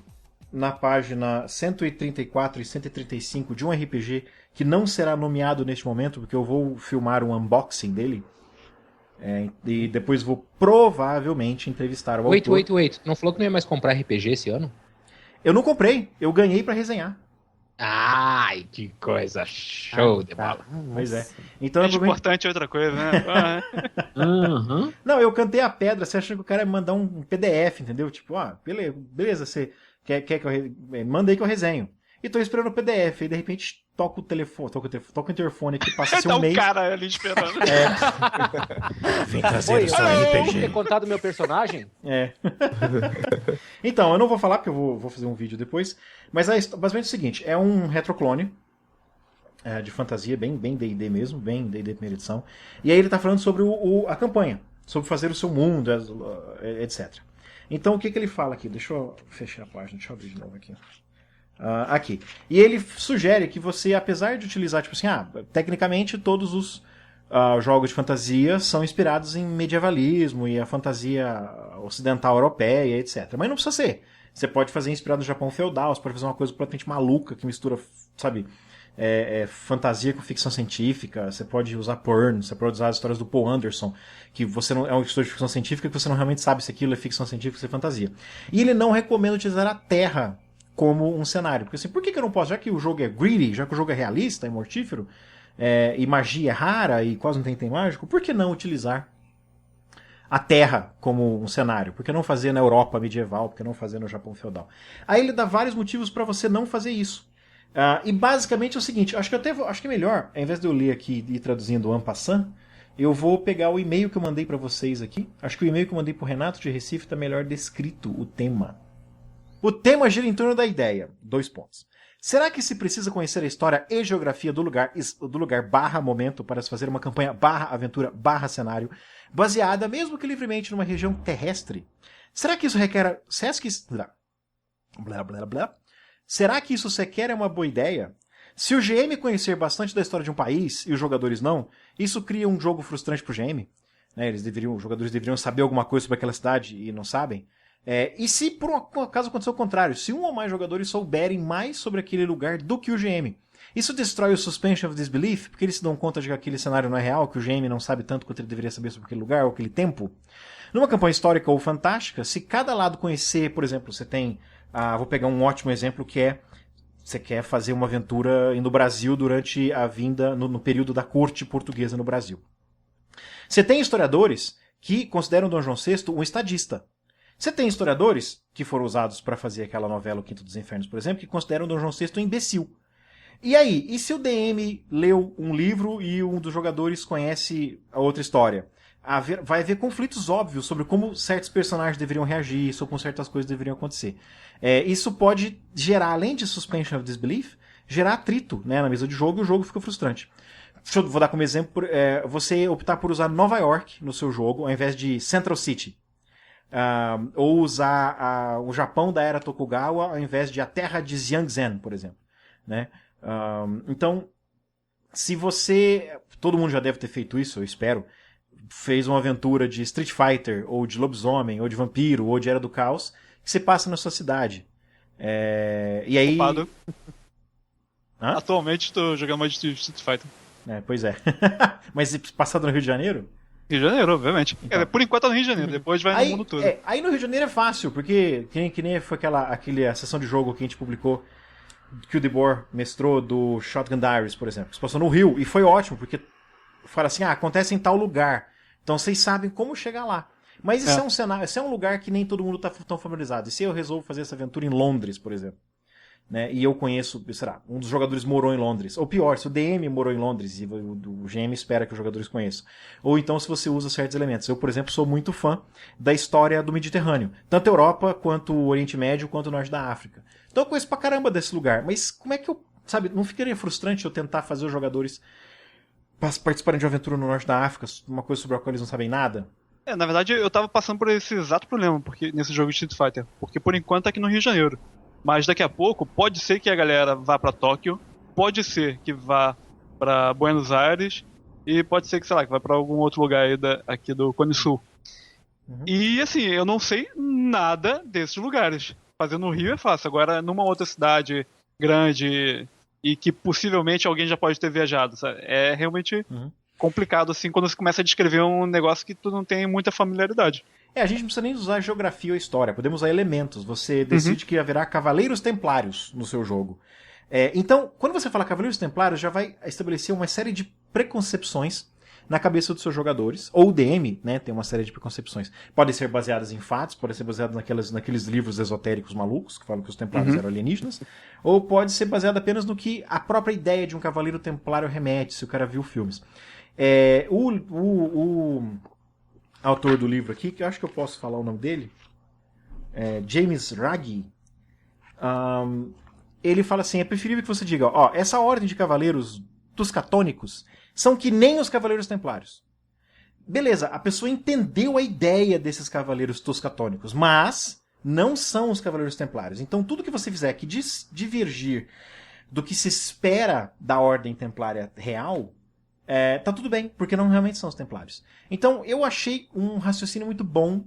na página 134 e 135 de um RPG que não será nomeado neste momento, porque eu vou filmar um unboxing dele. E depois vou provavelmente entrevistar o autor. Wait. Não falou que não ia mais comprar RPG esse ano? Eu não comprei, eu ganhei para resenhar. Ai, que coisa show de bola. Pois é. Então, Mais importante é outra coisa, né? Uhum. Não, eu cantei a pedra, você acha que o cara ia mandar um PDF, entendeu? Tipo, beleza, você quer que eu manda aí que eu resenho. E tô esperando o PDF, e de repente toca o telefone, toca o interfone aqui, passa-se Tá um um mês. cara ali esperando. Vem trazer Oi, o seu vamos ter RPG. contado meu personagem? É. Então, eu não vou falar, porque eu vou fazer um vídeo depois. Mas basicamente é o seguinte: é um retroclone de fantasia, bem D&D mesmo, bem D&D primeira edição. E aí ele tá falando sobre a campanha, sobre fazer o seu mundo, etc. Então, o que ele fala aqui? Deixa eu fechar a página, deixa eu abrir de novo aqui. Aqui. E ele sugere que você, apesar de utilizar, tipo assim, tecnicamente todos os jogos de fantasia são inspirados em medievalismo e a fantasia ocidental europeia, etc. Mas não precisa ser. Você pode fazer inspirado no Japão feudal, você pode fazer uma coisa completamente maluca que mistura, sabe, fantasia com ficção científica. Você pode usar porn, você pode usar as histórias do Paul Anderson, que você não é um história de ficção científica que você não realmente sabe se aquilo é ficção científica ou se é fantasia. E ele não recomenda utilizar a Terra como um cenário. Porque assim, por que eu não posso? Já que o jogo é greedy, já que o jogo é realista, é mortífero, e magia é rara e quase não tem item mágico, por que não utilizar a Terra como um cenário? Por que não fazer na Europa medieval? Por que não fazer no Japão feudal? Aí ele dá vários motivos para você não fazer isso. E basicamente é o seguinte, acho que é melhor, ao invés de eu ler aqui e ir traduzindo en passant, eu vou pegar o e-mail que eu mandei para vocês aqui. Acho que o e-mail que eu mandei pro Renato de Recife está melhor descrito, o tema. O tema gira em torno da ideia. 2 pontos. Será que se precisa conhecer a história e geografia do lugar barra momento para se fazer uma campanha barra aventura barra cenário baseada, mesmo que livremente, numa região terrestre? Será que isso requer... Será que isso sequer é uma boa ideia? Se o GM conhecer bastante da história de um país e os jogadores não, isso cria um jogo frustrante pro GM? Né? Os jogadores deveriam saber alguma coisa sobre aquela cidade e não sabem? E se por um acaso acontecer o contrário, se um ou mais jogadores souberem mais sobre aquele lugar do que o GM, isso destrói o suspension of disbelief, porque eles se dão conta de que aquele cenário não é real, que o GM não sabe tanto quanto ele deveria saber sobre aquele lugar ou aquele tempo? Numa campanha histórica ou fantástica, se cada lado conhecer, por exemplo, você tem... vou pegar um ótimo exemplo que é... Você quer fazer uma aventura no Brasil durante a vinda, no período da corte portuguesa no Brasil. Você tem historiadores que consideram Dom João VI um estadista. Você tem historiadores, que foram usados para fazer aquela novela O Quinto dos Infernos, por exemplo, que consideram Dom João VI um imbecil. E aí, e se o DM leu um livro e um dos jogadores conhece a outra história? Vai haver conflitos óbvios sobre como certos personagens deveriam reagir, sobre como certas coisas deveriam acontecer. Isso pode gerar, além de suspension of disbelief, gerar atrito, né, na mesa de jogo, e o jogo fica frustrante. Vou dar como exemplo, você optar por usar Nova York no seu jogo, ao invés de Central City. Ou usar o Japão da era Tokugawa, ao invés de a terra de Xianzhen, por exemplo. Né? Então, se você... Todo mundo já deve ter feito isso, eu espero. Fez uma aventura de Street Fighter, ou de lobisomem, ou de vampiro, ou de Era do Caos, que você passa na sua cidade. E aí... Atualmente estou jogando mais de Street Fighter. Pois é. Mas passado no Rio de Janeiro? Rio de Janeiro, obviamente. Então. Por enquanto é no Rio de Janeiro, depois vai no mundo todo. Aí no Rio de Janeiro é fácil, porque que nem foi a sessão de jogo que a gente publicou, que o Debor mestrou do Shotgun Diaries, por exemplo. Que se passou no Rio, e foi ótimo, porque fala assim, acontece em tal lugar. Então vocês sabem como chegar lá. Mas isso é um cenário, isso é um lugar que nem todo mundo está tão familiarizado. E se eu resolvo fazer essa aventura em Londres, por exemplo? Né? E eu conheço, um dos jogadores morou em Londres. Ou pior, se o DM morou em Londres e o GM espera que os jogadores conheçam. Ou então se você usa certos elementos. Eu, por exemplo, sou muito fã da história do Mediterrâneo. Tanto a Europa, quanto o Oriente Médio, quanto o Norte da África. Então eu conheço pra caramba desse lugar. Mas como é que eu... não ficaria frustrante eu tentar fazer os jogadores participarem de uma aventura no Norte da África, uma coisa sobre a qual eles não sabem nada? Na verdade, eu tava passando por esse exato problema nesse jogo de Street Fighter. Porque por enquanto tá aqui no Rio de Janeiro. Mas daqui a pouco, pode ser que a galera vá pra Tóquio, pode ser que vá pra Buenos Aires, e pode ser que, sei lá, que vá pra algum outro lugar aí aqui do Cone Sul. E assim, eu não sei nada desses lugares. Fazer no Rio é fácil, agora numa outra cidade grande e que possivelmente alguém já pode ter viajado, sabe? É realmente complicado assim quando você começa a descrever um negócio que tu não tem muita familiaridade. A gente não precisa nem usar geografia ou história, podemos usar elementos. Você decide que haverá cavaleiros templários no seu jogo. Então, quando você fala cavaleiros templários, já vai estabelecer uma série de preconcepções na cabeça dos seus jogadores. Ou o DM, né, tem uma série de preconcepções. Podem ser baseadas em fatos, podem ser baseadas naqueles livros esotéricos malucos, que falam que os templários eram alienígenas. Ou pode ser baseada apenas no que a própria ideia de um cavaleiro templário remete, se o cara viu filmes. O autor do livro aqui, que eu acho que eu posso falar o nome dele, James Raggi, ele fala assim, é preferível que você diga, essa ordem de cavaleiros tuscatônicos são que nem os cavaleiros templários. Beleza, a pessoa entendeu a ideia desses cavaleiros tuscatônicos, mas não são os cavaleiros templários. Então tudo que você fizer que divergir do que se espera da ordem templária real, tá tudo bem, porque não realmente são os templários. Então, eu achei um raciocínio muito bom,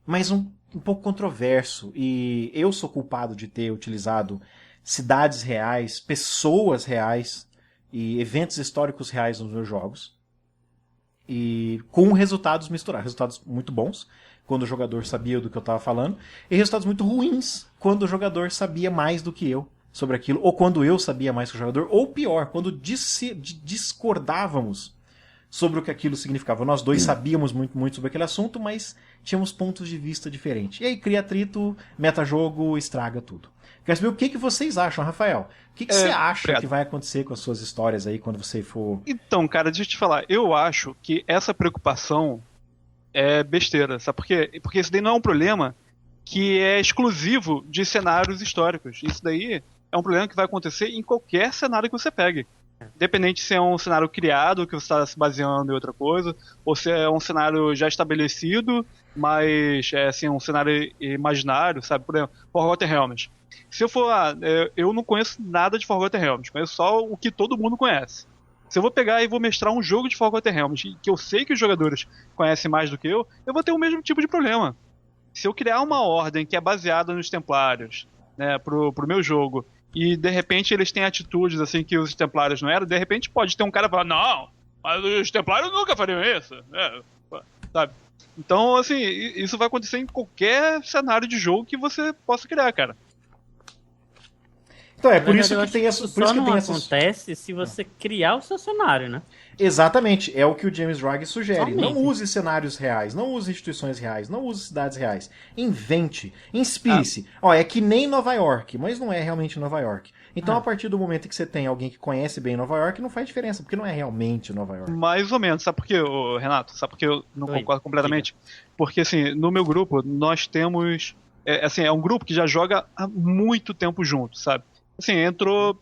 mas um pouco controverso. E eu sou culpado de ter utilizado cidades reais, pessoas reais e eventos históricos reais nos meus jogos. E com resultados misturados. Resultados muito bons, quando o jogador sabia do que eu estava falando, e resultados muito ruins, quando o jogador sabia mais do que eu sobre aquilo, ou quando eu sabia mais que o jogador, ou pior, quando discordávamos sobre o que aquilo significava. Nós dois sabíamos muito sobre aquele assunto, mas tínhamos pontos de vista diferentes. E aí cria atrito, metajogo, estraga tudo. Quero saber o que vocês acham, Rafael. O que você acha que vai acontecer com as suas histórias aí quando você for... Então, cara, deixa eu te falar. Eu acho que essa preocupação é besteira, sabe por quê? Porque isso daí não é um problema que é exclusivo de cenários históricos. Isso daí é um problema que vai acontecer em qualquer cenário que você pegue. Independente se é um cenário criado, que você está se baseando em outra coisa, ou se é um cenário já estabelecido, mas é assim, um cenário imaginário, sabe? Por exemplo, Forgotten Realms. Se eu for eu não conheço nada de Forgotten Realms, conheço só o que todo mundo conhece. Se eu vou pegar e vou mestrar um jogo de Forgotten Realms, que eu sei que os jogadores conhecem mais do que eu vou ter o mesmo tipo de problema. Se eu criar uma ordem que é baseada nos Templários, né, pro meu jogo, e de repente eles têm atitudes assim que os Templários não eram, de repente pode ter um cara falando, não, mas os Templários nunca fariam isso, sabe? Então, assim, isso vai acontecer em qualquer cenário de jogo que você possa criar, cara. Então, Na por verdade, isso eu que acho tem isso essa. Por isso só que não tem essas. acontece se você criar o seu cenário, né? Exatamente, é o que o James Draghi sugere. Somente. Não use cenários reais, não use instituições reais, não use cidades reais. Invente, inspire-se. Ó, é que nem Nova York, mas não é realmente Nova York. Então, a partir do momento que você tem alguém que conhece bem Nova York, não faz diferença, porque não é realmente Nova York. Mais ou menos. Sabe por quê, Renato? Sabe por que eu não Oi, concordo completamente? Porque, assim, no meu grupo, nós temos... é um grupo que já joga há muito tempo junto, sabe? Assim, entrou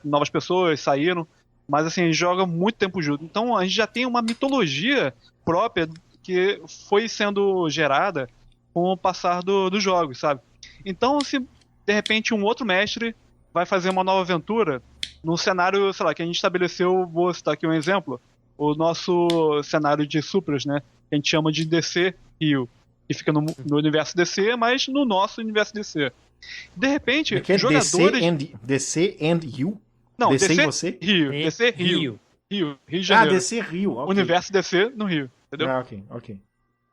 novas pessoas, saíram, mas, assim, joga muito tempo junto. Então, a gente já tem uma mitologia própria que foi sendo gerada com o passar dos jogos, sabe? Então, se, de repente, um outro mestre vai fazer uma nova aventura num cenário, sei lá, que a gente estabeleceu, vou citar aqui um exemplo, o nosso cenário de Supras, né? Que a gente chama de DC Rio, que fica no universo DC, mas no nosso universo DC. De repente, Que é jogadores... DC and You? Não, DC DC e você? Rio, DC Rio. Rio de Ah, Janeiro. DC Rio, ok. Universo DC no Rio, entendeu? Ah, ok.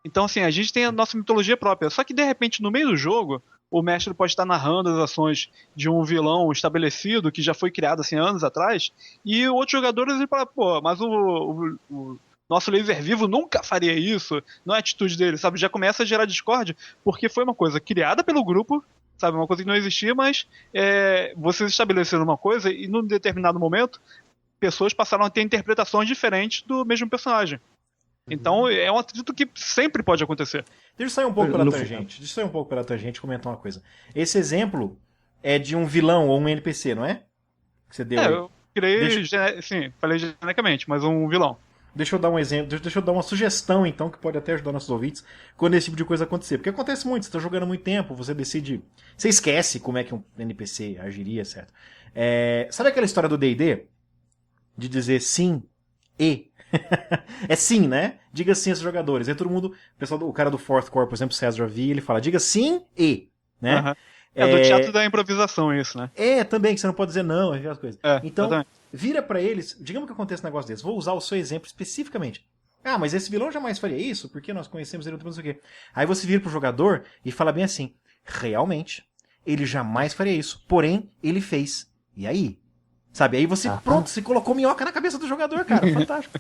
Então, assim, a gente tem a nossa mitologia própria. Só que, de repente, no meio do jogo, o mestre pode estar narrando as ações de um vilão estabelecido, que já foi criado, assim, anos atrás, e outros jogadores vão falar, pô, mas o nosso laser vivo nunca faria isso, não é a atitude dele, sabe? Já começa a gerar discórdia, porque foi uma coisa criada pelo grupo, sabe? Uma coisa que não existia, mas vocês estabeleceram uma coisa e, num determinado momento, pessoas passaram a ter interpretações diferentes do mesmo personagem. Então, é um atrito que sempre pode acontecer. Deixa eu sair um pouco pela tangente e comentar uma coisa. Esse exemplo é de um vilão ou um NPC, não é? Que você deu aí. Eu criei, sim, falei genericamente, mas um vilão. Deixa eu dar um exemplo, deixa eu dar uma sugestão, então, que pode até ajudar nossos ouvintes quando esse tipo de coisa acontecer. Porque acontece muito, você está jogando há muito tempo, você decide... Você esquece como é que um NPC agiria, certo? Sabe aquela história do D&D? De dizer sim e... É sim, né? Diga sim aos jogadores. Aí todo mundo... O cara do Fourth Core, por exemplo, César V, ele fala, diga sim e... Né? Uhum. É do teatro da improvisação isso, né? Também, que você não pode dizer não, aquelas coisas. Então, exatamente. Vira pra eles, digamos que aconteça um negócio desse, vou usar o seu exemplo especificamente. Ah, mas esse vilão jamais faria isso, porque nós conhecemos ele, não sei o quê. Aí você vira pro jogador e fala bem assim, realmente, ele jamais faria isso, porém, ele fez. E aí? Sabe, aí você, pronto, você colocou minhoca na cabeça do jogador, cara, fantástico.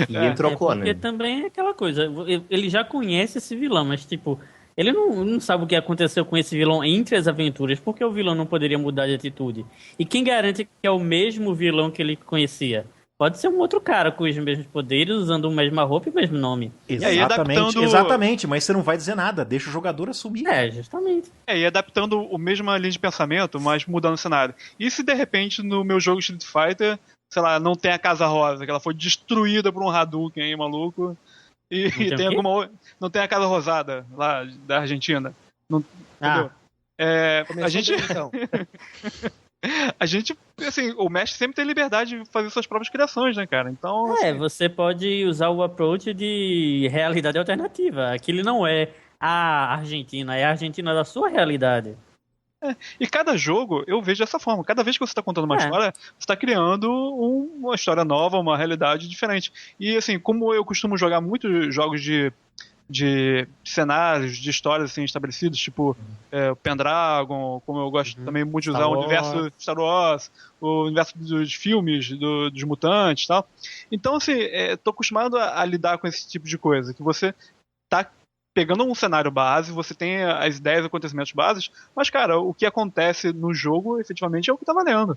E entrou o clone. Porque também é aquela coisa, ele já conhece esse vilão, mas tipo, ele não sabe o que aconteceu com esse vilão entre as aventuras, porque o vilão não poderia mudar de atitude. E quem garante que é o mesmo vilão que ele conhecia? Pode ser um outro cara com os mesmos poderes, usando a mesma roupa e o mesmo nome. Exatamente, mas você não vai dizer nada, deixa o jogador assumir. Justamente. E adaptando o mesmo linha de pensamento, mas mudando o cenário. E se de repente no meu jogo Street Fighter, sei lá, não tem a Casa Rosa, que ela foi destruída por um Hadouken aí, maluco, e tem não tem a Casa Rosada lá da Argentina. Não, entendeu? A gente... bem, então. A gente, assim, o mestre sempre tem liberdade de fazer suas próprias criações, né, cara? Então, assim... você pode usar o approach de realidade alternativa. Aquilo não é a Argentina, é a Argentina da sua realidade. E cada jogo eu vejo dessa forma. Cada vez que você está contando uma história, você está criando uma história nova, uma realidade diferente. E assim, como eu costumo jogar muitos jogos de cenários, de histórias assim, estabelecidos, tipo o Pendragon, como eu gosto também muito de usar o universo Star Wars, o universo dos filmes, dos mutantes e tal. Então, assim, tô acostumado a lidar com esse tipo de coisa, que você tá pegando um cenário base, você tem as ideias e acontecimentos bases, mas, cara, o que acontece no jogo, efetivamente, é o que tá valendo.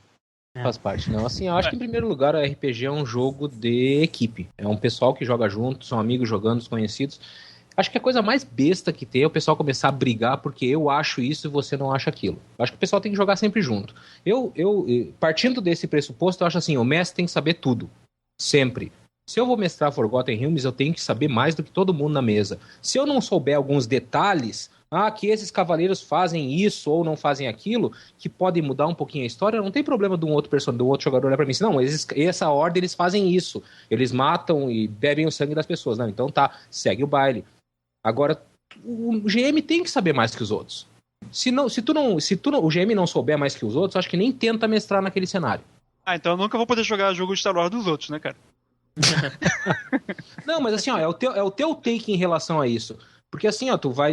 Faz parte, não. Assim, eu acho que, em primeiro lugar, o RPG é um jogo de equipe. É um pessoal que joga junto, são amigos jogando, desconhecidos. Acho que a coisa mais besta que tem é o pessoal começar a brigar porque eu acho isso e você não acha aquilo. Eu acho que o pessoal tem que jogar sempre junto. Partindo desse pressuposto, eu acho assim, o mestre tem que saber tudo. Sempre. Se eu vou mestrar Forgotten Realms, eu tenho que saber mais do que todo mundo na mesa. Se eu não souber alguns detalhes, que esses cavaleiros fazem isso ou não fazem aquilo, que podem mudar um pouquinho a história, não tem problema do outro jogador olhar pra mim assim, não, essa ordem eles fazem isso. Eles matam e bebem o sangue das pessoas. Não, então tá, segue o baile. Agora, o GM tem que saber mais que os outros. Se o GM não souber mais que os outros, acho que nem tenta mestrar naquele cenário. Então eu nunca vou poder jogar jogo de Star Wars dos outros, né, cara? Não, mas assim, é o teu take em relação a isso. Porque assim, ó, tu vai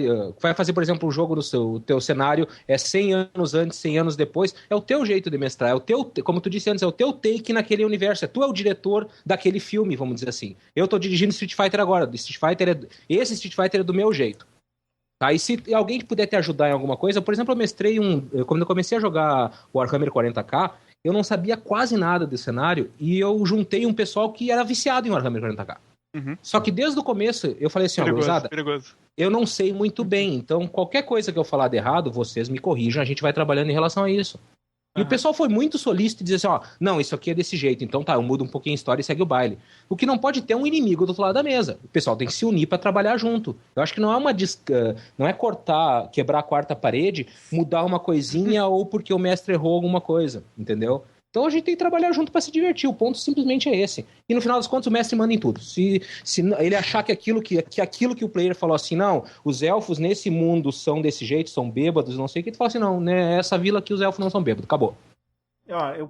fazer, por exemplo, um jogo no teu cenário 100 anos antes, 100 anos depois, é o teu jeito de mestrar, como tu disse antes, é o teu take naquele universo, tu é o diretor daquele filme, vamos dizer assim. Eu tô dirigindo Street Fighter agora, esse Street Fighter é do meu jeito. Tá? E se alguém puder te ajudar em alguma coisa, por exemplo, eu mestrei quando eu comecei a jogar Warhammer 40k, eu não sabia quase nada desse cenário, e eu juntei um pessoal que era viciado em Warhammer 40k. Só que desde o começo eu falei assim, perigoso. Eu não sei muito bem, então qualquer coisa que eu falar de errado, vocês me corrijam, a gente vai trabalhando em relação a isso. E o pessoal foi muito solícito e dizer assim, ó, não, isso aqui é desse jeito, então tá, eu mudo um pouquinho a história e segue o baile. O que não pode ter é um inimigo do outro lado da mesa. O pessoal tem que se unir para trabalhar junto. Eu acho que não é não é cortar, quebrar a quarta parede, mudar uma coisinha ou porque o mestre errou alguma coisa, entendeu? Então a gente tem que trabalhar junto para se divertir. O ponto simplesmente é esse. E no final das contas o mestre manda em tudo. Se ele achar que aquilo que o player falou assim, não, os elfos nesse mundo são desse jeito, são bêbados, não sei o que, tu fala assim, não, né, essa vila aqui os elfos não são bêbados, acabou.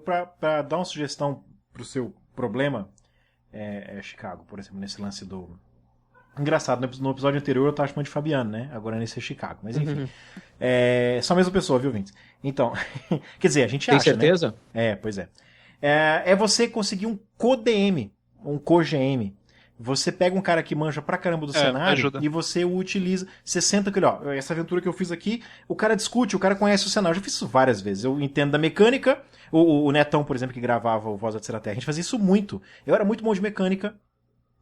Pra dar uma sugestão pro seu problema, Chicago, por exemplo, nesse lance do... Engraçado, no episódio anterior eu tava chamando de Fabiano, né? Agora nesse é Chicago. Mas enfim. Só a mesma pessoa, viu, Vintes? Então, quer dizer, a gente acha, tem certeza? Né? Pois é. É você conseguir um co-DM, um co-GM. Você pega um cara que manja pra caramba do cenário ajuda. E você o utiliza. Você senta com ele, ó, essa aventura que eu fiz aqui, o cara discute, o cara conhece o cenário. Eu já fiz isso várias vezes. Eu entendo da mecânica. O Netão, por exemplo, que gravava o Voz da Terceira Terra, a gente fazia isso muito. Eu era muito bom de mecânica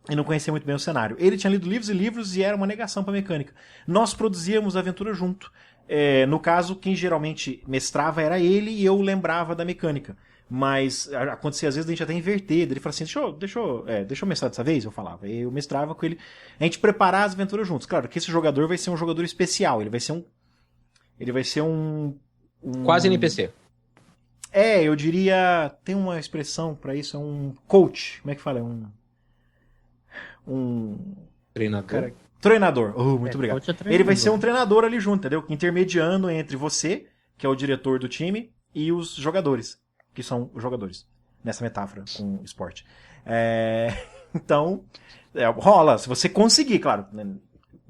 e não conhecia muito bem o cenário. Ele tinha lido livros e livros e era uma negação pra mecânica. Nós produzíamos a aventura junto. No caso, quem geralmente mestrava era ele e eu lembrava da mecânica. Mas acontecia às vezes a gente até inverter. Ele falava assim, deixa eu mestrar dessa vez? Eu falava. Eu mestrava com ele. A gente preparar as aventuras juntos. Claro que esse jogador vai ser um jogador especial. Ele vai ser um quase NPC. Eu diria... Tem uma expressão pra isso. É um coach. Como é que fala? Treinador. Cara, treinador. Muito obrigado. Ele vai ser um treinador ali junto, entendeu? Intermediando entre você, que é o diretor do time, e os jogadores, que são os jogadores. Nessa metáfora com esporte. Então, rola. Se você conseguir, claro.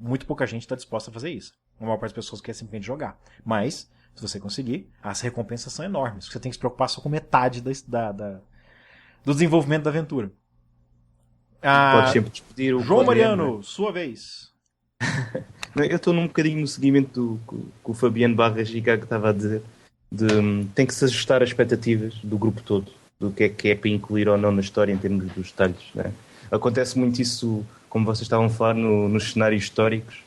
Muito pouca gente está disposta a fazer isso. A maior parte das pessoas quer simplesmente jogar. Mas, se você conseguir, as recompensas são enormes. Você tem que se preocupar só com metade do desenvolvimento da aventura. Pode sempre despedir o João Mariano, sua vez. Eu estou num bocadinho no seguimento do que o Fabiano Barra Chicago estava a dizer. Tem que se ajustar as expectativas do grupo todo, do que é para incluir ou não na história em termos dos detalhes. Né? Acontece muito isso, como vocês estavam a falar, nos cenários históricos,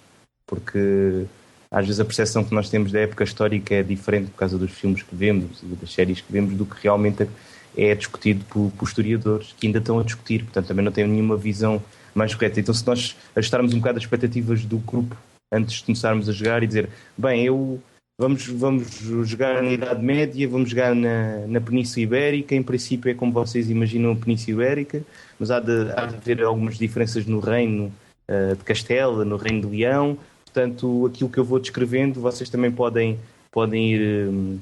porque às vezes a percepção que nós temos da época histórica é diferente por causa dos filmes que vemos e das séries que vemos do que realmente é discutido por historiadores que ainda estão a discutir, portanto também não têm nenhuma visão mais correta. Então se nós ajustarmos um bocado as expectativas do grupo antes de começarmos a jogar e dizer, bem, vamos jogar na Idade Média, vamos jogar na Península Ibérica, em princípio é como vocês imaginam a Península Ibérica, mas há de haver algumas diferenças no reino de Castela, no reino de Leão, portanto aquilo que eu vou descrevendo vocês também podem ir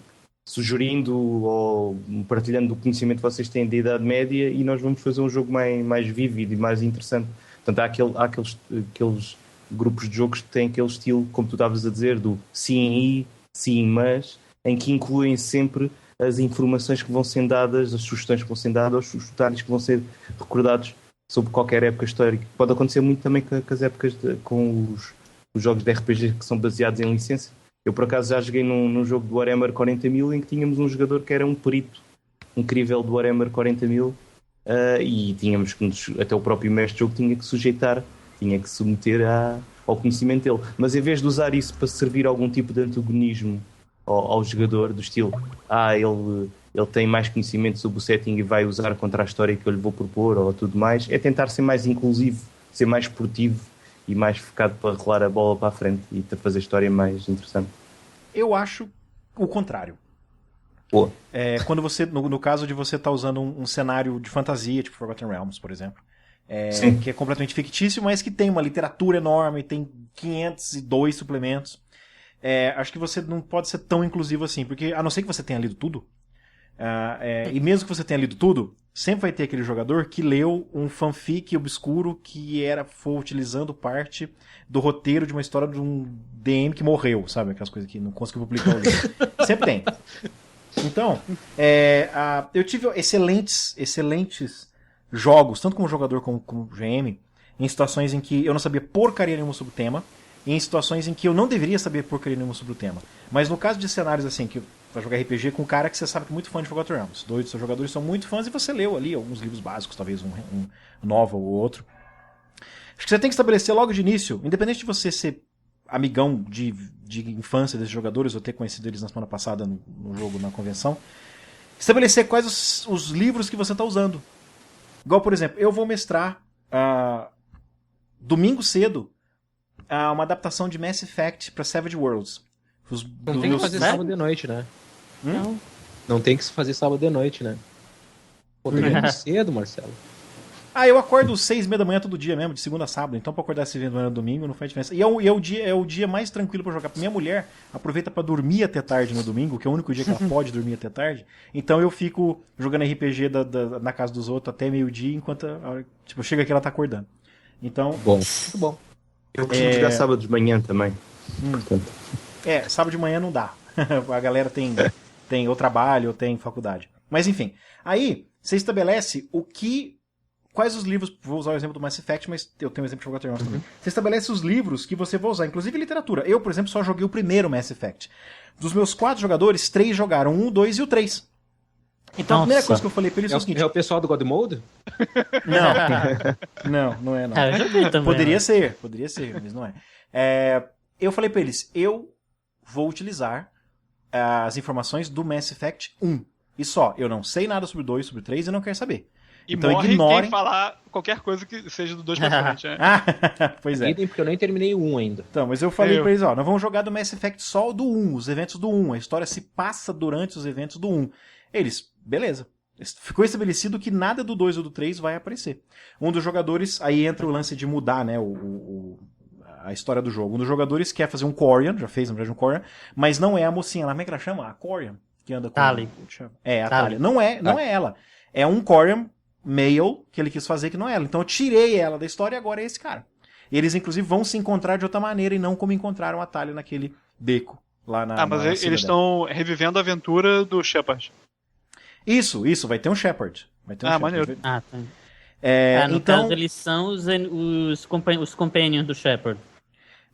sugerindo ou partilhando o conhecimento que vocês têm da Idade Média e nós vamos fazer um jogo mais vívido e mais interessante. Portanto, há aqueles grupos de jogos que têm aquele estilo, como tu estavas a dizer, do sim e, sim mas, em que incluem sempre as informações que vão sendo dadas, as sugestões que vão sendo dadas, os detalhes que vão ser recordados sobre qualquer época histórica. Pode acontecer muito também com as épocas, com os jogos de RPG que são baseados em licença. Eu, por acaso, já joguei num jogo do Warhammer 40.000 em que tínhamos um jogador que era um perito incrível do Warhammer 40.000 e tínhamos que até o próprio mestre do jogo tinha que sujeitar, tinha que submeter ao conhecimento dele. Mas em vez de usar isso para servir algum tipo de antagonismo ao jogador, do estilo, ele tem mais conhecimento sobre o setting e vai usar contra a história que eu lhe vou propor ou tudo mais, é tentar ser mais inclusivo, ser mais esportivo e mais focado para rolar a bola para a frente e fazer a história mais interessante. Eu acho o contrário. Pô. Quando você, no caso de você estar usando um cenário de fantasia, tipo Forgotten Realms, por exemplo, que é completamente fictício, mas que tem uma literatura enorme, tem 502 suplementos. Acho que você não pode ser tão inclusivo assim, porque a não ser que você tenha lido tudo, e mesmo que você tenha lido tudo, sempre vai ter aquele jogador que leu um fanfic obscuro que foi utilizando parte do roteiro de uma história de um DM que morreu, sabe? Aquelas coisas que não conseguiu publicar o livro. Sempre tem. Então, eu tive excelentes jogos, tanto como jogador como GM, em situações em que eu não sabia porcaria nenhuma sobre o tema, e em situações em que eu não deveria saber porcaria nenhuma sobre o tema. Mas no caso de cenários assim, que vai jogar RPG com um cara que você sabe que é muito fã de Forgotten Realms, 2 dos seus jogadores são muito fãs e você leu ali alguns livros básicos, talvez um novel ou outro. Acho que você tem que estabelecer logo de início, independente de você ser amigão de infância desses jogadores, ou ter conhecido eles na semana passada no jogo, na convenção, estabelecer quais os livros que você está usando. Igual, por exemplo, eu vou mestrar domingo cedo uma adaptação de Mass Effect para Savage Worlds. Não tem que fazer sábado de noite, né? Não tem que fazer sábado de noite, né? Pô, tá muito cedo, Marcelo. Eu acordo 6h30 da manhã todo dia mesmo, de segunda a sábado. Então pra acordar 6h30 da manhã no domingo não faz diferença. E é o dia mais tranquilo pra jogar. Minha mulher aproveita pra dormir até tarde no domingo, que é o único dia que ela pode dormir até tarde. Então eu fico jogando RPG na casa dos outros até meio-dia, enquanto chega aqui ela tá acordando. Então... Bom, muito bom. Eu costumo jogar sábado de manhã também. Sábado de manhã não dá. A galera tem ou trabalho ou tem faculdade. Mas enfim, aí você estabelece quais os livros, vou usar o exemplo do Mass Effect, mas eu tenho o exemplo de Forgotten Realms também. Você estabelece os livros que você vai usar, inclusive literatura. Eu, por exemplo, só joguei o primeiro Mass Effect. Dos meus 4 jogadores, 3 jogaram 1, 2 e o 3. Então a primeira coisa que eu falei pra eles é o seguinte... É o pessoal do God Mode? Não é não. Eu joguei também. Poderia ser, mas não é. Eu falei pra eles, eu vou utilizar as informações do Mass Effect 1. E só, eu não sei nada sobre o 2, sobre o 3 e não quero saber. E então morre ignorem... quem falar qualquer coisa que seja do 2 pra frente, né? Pois é. Porque eu nem terminei o 1 ainda. Então, mas eu falei pra eles, nós vamos jogar do Mass Effect só do 1, os eventos do 1. A história se passa durante os eventos do 1. Eles, beleza. Ficou estabelecido que nada do 2 ou do 3 vai aparecer. Um dos jogadores, aí entra o lance de mudar, né, a história do jogo. Um dos jogadores quer fazer um Quarian, já fez, na verdade, um Quarian, mas não é a mocinha lá, como é que ela chama? A Quarian, que anda com... Tali. A Tali. Não é ela. É um Quarian male que ele quis fazer que não é ela. Então eu tirei ela da história e agora é esse cara. Eles, inclusive, vão se encontrar de outra maneira e não como encontraram a Tali naquele beco lá na... mas eles estão revivendo a aventura do Shepard. Isso, vai ter um Shepard. Maneiro. Tá. No então... caso, eles são os companions do Shepard.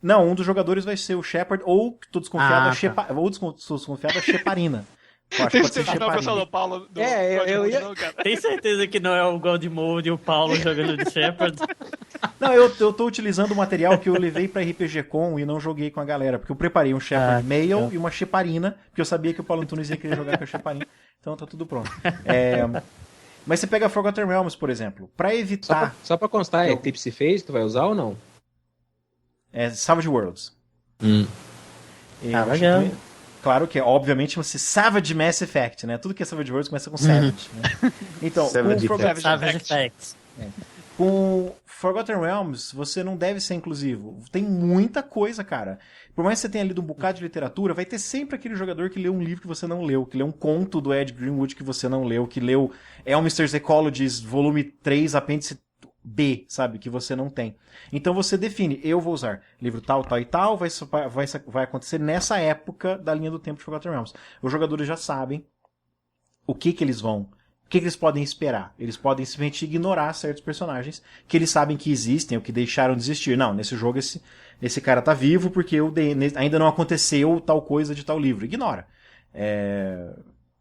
Não, um dos jogadores vai ser o Shepard, ou tô desconfiado, a Sheparina. Tem certeza que não é o pessoal do Paulo? Tem certeza que não é o Godmode e o Paulo jogando de Shepard? Não, eu tô utilizando o material que eu levei pra RPG Com e não joguei com a galera, porque eu preparei um Shepard male e uma Sheparina, porque eu sabia que o Paulo Antunes ia querer jogar com a Sheparina. Então tá tudo pronto. Mas você pega Forgotten Realms, por exemplo, pra evitar... Só pra constar, é Eclipse Phase, tu vai usar ou não? Savage Worlds. Legal. Claro que, obviamente, chama-se Savage Mass Effect, né? Tudo que é Savage Worlds começa com Savage. Né? Então, Savage Effect. Com Forgotten Realms, você não deve ser inclusivo. Tem muita coisa, cara. Por mais que você tenha lido um bocado de literatura, vai ter sempre aquele jogador que leu um livro que você não leu, que leu um conto do Ed Greenwood que você não leu, que leu Elmister's Ecologies, volume 3, apêndice B, sabe? Que você não tem. Então você define, eu vou usar livro tal, tal e tal, vai acontecer nessa época da linha do tempo de Forgotten Realms. Os jogadores já sabem o que eles podem esperar. Eles podem simplesmente ignorar certos personagens que eles sabem que existem ou que deixaram de existir. Não, nesse jogo esse cara tá vivo porque ainda não aconteceu tal coisa de tal livro. Ignora.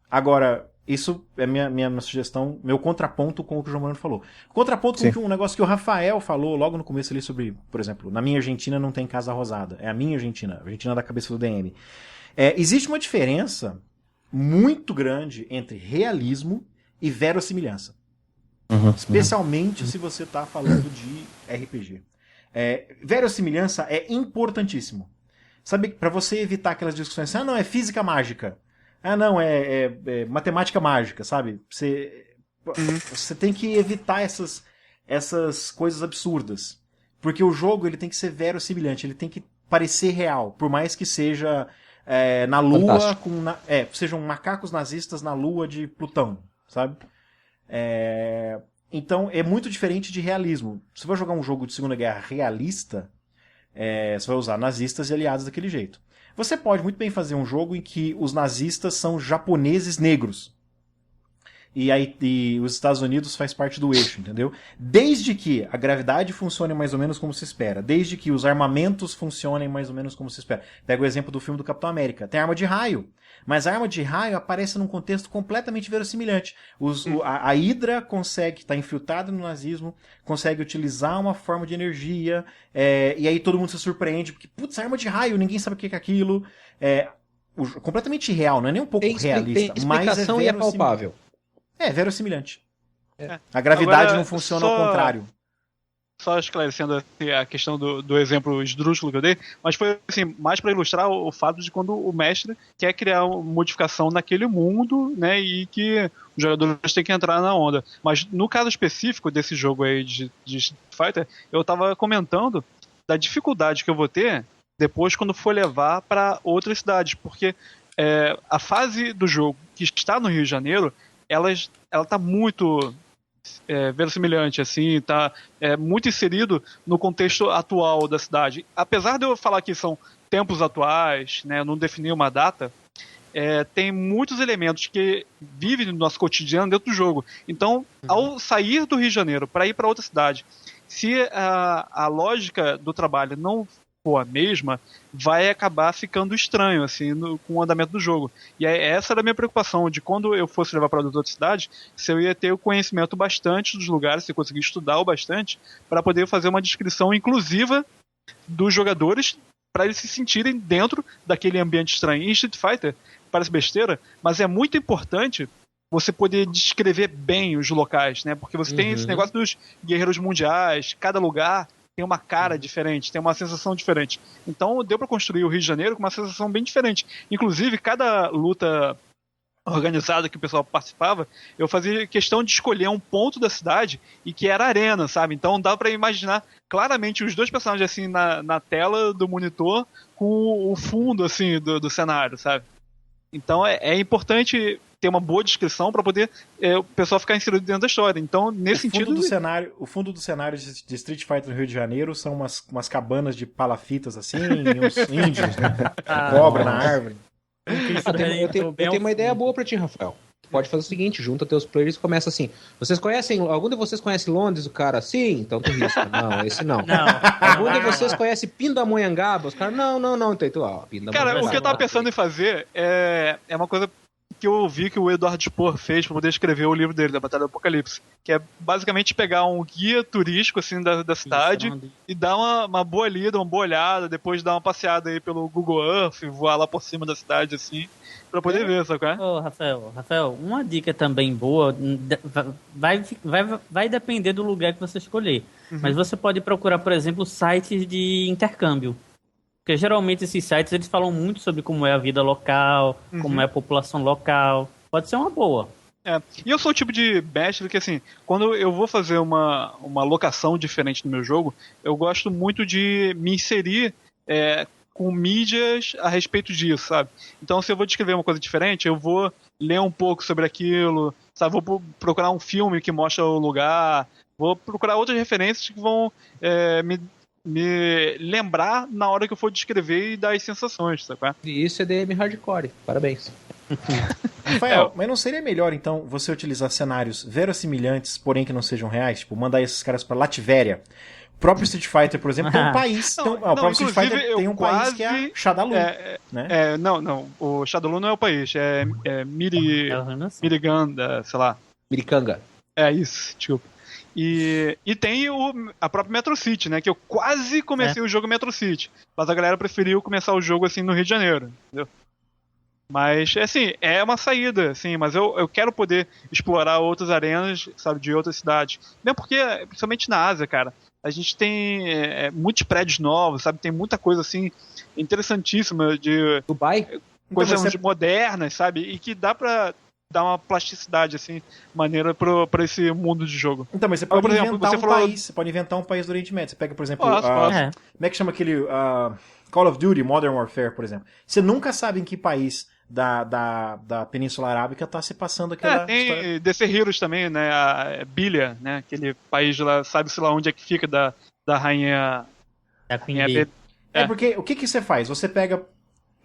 Agora, isso é minha sugestão, meu contraponto com o que o João Moreno falou. Contraponto com um negócio que o Rafael falou logo no começo ali sobre, por exemplo, na minha Argentina não tem Casa Rosada. É a minha Argentina, a Argentina da cabeça do DM. Existe uma diferença muito grande entre realismo e verossimilhança. Especialmente se você está falando de RPG. Verossimilhança é importantíssimo. Sabe, para você evitar aquelas discussões assim, não, é física mágica. Não, é matemática mágica, sabe? Você tem que evitar essas coisas absurdas. Porque o jogo ele tem que ser verossimilhante, ele tem que parecer real, por mais que seja na Lua, sejam macacos nazistas na Lua de Plutão, sabe? Então é muito diferente de realismo. Se você vai jogar um jogo de Segunda Guerra realista, você vai usar nazistas e aliados daquele jeito. Você pode muito bem fazer um jogo em que os nazistas são japoneses negros. E os Estados Unidos faz parte do eixo, entendeu? Desde que a gravidade funcione mais ou menos como se espera, desde que os armamentos funcionem mais ou menos como se espera. Pega o exemplo do filme do Capitão América. Tem arma de raio, mas a arma de raio aparece num contexto completamente verossimilhante. A Hydra consegue estar infiltrada no nazismo, consegue utilizar uma forma de energia, e aí todo mundo se surpreende, porque, putz, arma de raio, ninguém sabe o que é aquilo. Completamente irreal, não é nem um pouco realista, tem mas explicação e é palpável. Verossimilhante. A gravidade Agora, não funciona ao contrário. Só esclarecendo assim, a questão do exemplo esdrúxulo que eu dei, mas foi assim, mais para ilustrar o fato de quando o mestre quer criar uma modificação naquele mundo, né, e que os jogadores têm que entrar na onda. Mas no caso específico desse jogo aí de Street Fighter, eu tava comentando da dificuldade que eu vou ter depois quando for levar para outras cidades, porque a fase do jogo que está no Rio de Janeiro, ela tá muito verossimilhante, assim, tá muito inserido no contexto atual da cidade. Apesar de eu falar que são tempos atuais, né, eu não defini uma data, tem muitos elementos que vivem no nosso cotidiano dentro do jogo. Então, ao sair do Rio de Janeiro para ir para outra cidade, se a lógica do trabalho não for a mesma, vai acabar ficando estranho, assim, com o andamento do jogo. E essa era a minha preocupação, de quando eu fosse levar para outra cidade, se eu ia ter o conhecimento bastante dos lugares, se eu conseguir estudar o bastante, para poder fazer uma descrição inclusiva dos jogadores, para eles se sentirem dentro daquele ambiente estranho. Em Street Fighter, parece besteira, mas é muito importante você poder descrever bem os locais, né? Porque você tem esse negócio dos guerreiros mundiais, cada lugar tem uma cara diferente, tem uma sensação diferente. Então deu para construir o Rio de Janeiro com uma sensação bem diferente. Inclusive, cada luta organizada que o pessoal participava, eu fazia questão de escolher um ponto da cidade e que era arena, sabe? Então dá para imaginar claramente os dois personagens assim na tela do monitor com o fundo assim do cenário, sabe? Então é importante ter uma boa descrição para poder o pessoal ficar inserido dentro da história. Então, nesse sentido... O fundo do cenário de Street Fighter no Rio de Janeiro são umas cabanas de palafitas assim, e uns índios, né? Cobra na árvore. Eu tenho uma ideia boa pra ti, Rafael. Pode fazer o seguinte, junta teus players e começa assim. Algum de vocês conhece Londres? O cara, sim, então tu risca. Não, esse não. Algum de vocês conhece Pindamonhangaba? Os caras, não. Então tu, Pindamonhangaba. Cara, o que eu tava pensando em fazer é uma coisa que eu ouvi que o Eduardo Spohr fez para poder escrever o livro dele, da Batalha do Apocalipse, que é basicamente pegar um guia turístico assim da cidade e dar uma boa lida, uma boa olhada, depois dar uma passeada aí pelo Google Earth, voar lá por cima da cidade assim, para poder ver, sabe qual é? Ô, Rafael, uma dica também boa, vai depender do lugar que você escolher, mas você pode procurar, por exemplo, sites de intercâmbio. Porque geralmente esses sites eles falam muito sobre como é a vida local, como é a população local. Pode ser uma boa. E eu sou o tipo de mestre que, assim, quando eu vou fazer uma locação diferente no meu jogo, eu gosto muito de me inserir com mídias a respeito disso, sabe? Então, se eu vou descrever uma coisa diferente, eu vou ler um pouco sobre aquilo, sabe? Vou procurar um filme que mostra o lugar, vou procurar outras referências que vão me lembrar na hora que eu for descrever e dar as sensações, sabe? E isso é DM Hardcore, parabéns. Rafael, mas não seria melhor então você utilizar cenários verossimilhantes, porém que não sejam reais? Tipo, mandar esses caras pra Lativéria? O próprio Street Fighter, por exemplo, tem um país. O próprio Street Fighter tem um país que é Shadaloo. Né? Não, o Shadaloo não é o país, é Miriganda, sei lá. Miricanga. É isso, desculpa. E tem a própria Metro City, né? Que eu quase comecei o jogo Metro City. Mas a galera preferiu começar o jogo assim no Rio de Janeiro, entendeu? Mas, assim, é uma saída, assim, mas eu quero poder explorar outras arenas, sabe, de outras cidades. Mesmo porque, principalmente na Ásia, cara, a gente tem muitos prédios novos, sabe? Tem muita coisa, assim, interessantíssima de... Dubai? Coisas modernas, sabe? E que dá pra dar uma plasticidade, assim, maneira pra esse mundo de jogo. Então, mas você pode inventar país. Você pode inventar um país do Oriente Médio. Você pega, por exemplo, como é que chama aquele Call of Duty Modern Warfare, por exemplo. Você nunca sabe em que país da Península Arábica tá se passando aquela tem história. DC Heroes também, né? A Bilia, né? Aquele país lá, sabe-se lá onde é que fica da rainha... A Queen rainha Bee. Be- É porque o que você faz? Você pega...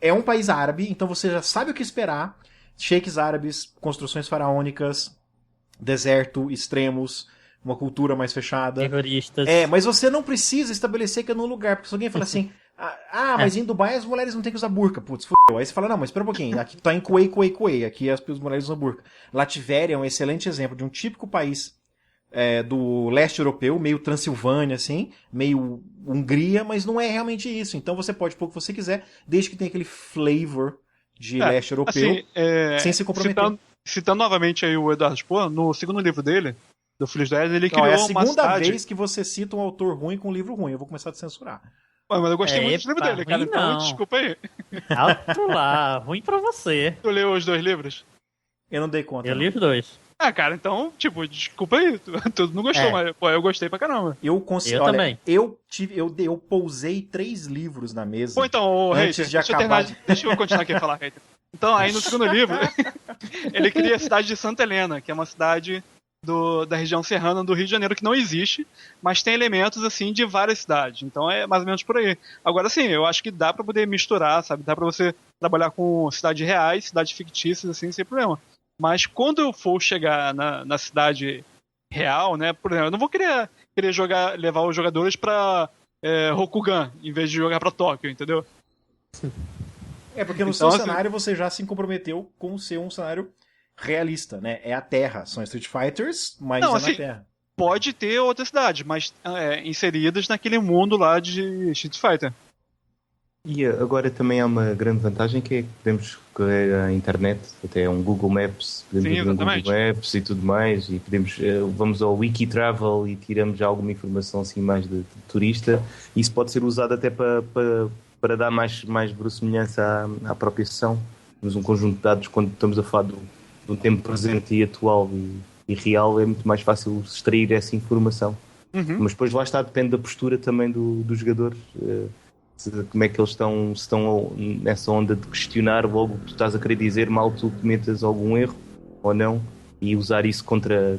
É um país árabe, então você já sabe o que esperar. Sheiks árabes, construções faraônicas, deserto, extremos, uma cultura mais fechada. Terroristas. Mas você não precisa estabelecer que é num lugar, porque se alguém fala assim, mas em Dubai as mulheres não têm que usar burca, putz, fudeu. Aí você fala, não, mas espera um pouquinho, aqui tá em Kuwait, aqui as mulheres usam burca. Lativéria é um excelente exemplo de um típico país do leste europeu, meio Transilvânia, assim, meio Hungria, mas não é realmente isso. Então você pode pôr o que você quiser, desde que tenha aquele flavor de leste europeu, assim, sem se comprometer. Citando novamente aí o Eduardo Spohr, no segundo livro dele, do Filhos da Era, ele criou É a uma segunda cidade... vez que você cita um autor ruim com um livro ruim. Eu vou começar a te censurar. Ué, mas eu gostei muito do livro dele, cara, ruim então não. desculpa aí. Alto lá, ruim pra você. Tu leu os 2 livros? Eu não dei conta. Eu não. li os 2. Cara, então, tipo, desculpa aí, tu não gostou, mas, pô, eu gostei pra caramba. Eu Eu também. Eu pousei 3 livros na mesa. Pô, então, Antes Hater, de acabar. deixa eu continuar aqui a falar, Hater. Então, aí no segundo livro, ele cria a cidade de Santa Helena, que é uma cidade da região serrana do Rio de Janeiro que não existe, mas tem elementos, assim, de várias cidades. Então é mais ou menos por aí. Agora, sim, eu acho que dá pra poder misturar, sabe? Dá pra você trabalhar com cidades reais, cidades fictícias, assim, sem problema. Mas quando eu for chegar na cidade real, né? Por exemplo, eu não vou querer levar os jogadores pra Rokugan, em vez de jogar pra Tóquio, entendeu? Porque no Então, seu assim- cenário você já se comprometeu com ser um cenário realista, né? É a Terra. São Street Fighters, mas Não, é assim, na Terra. Pode ter outras cidades, mas inseridas naquele mundo lá de Street Fighter. E agora também há uma grande vantagem que é que podemos correr a internet, até um Google Maps, podemos Sim, abrir um exatamente. Google Maps e tudo mais, e podemos, vamos ao Wikitravel e tiramos já alguma informação assim mais de turista. Isso pode ser usado até para dar mais verossimilhança à própria sessão. Temos um conjunto de dados quando estamos a falar de um tempo presente e atual e real, é muito mais fácil extrair essa informação. Uhum. Mas depois lá está, depende da postura também dos jogadores. Como é que eles estão, se estão nessa onda de questionar logo o que tu estás a querer dizer, mal tu cometas algum erro ou não, e usar isso contra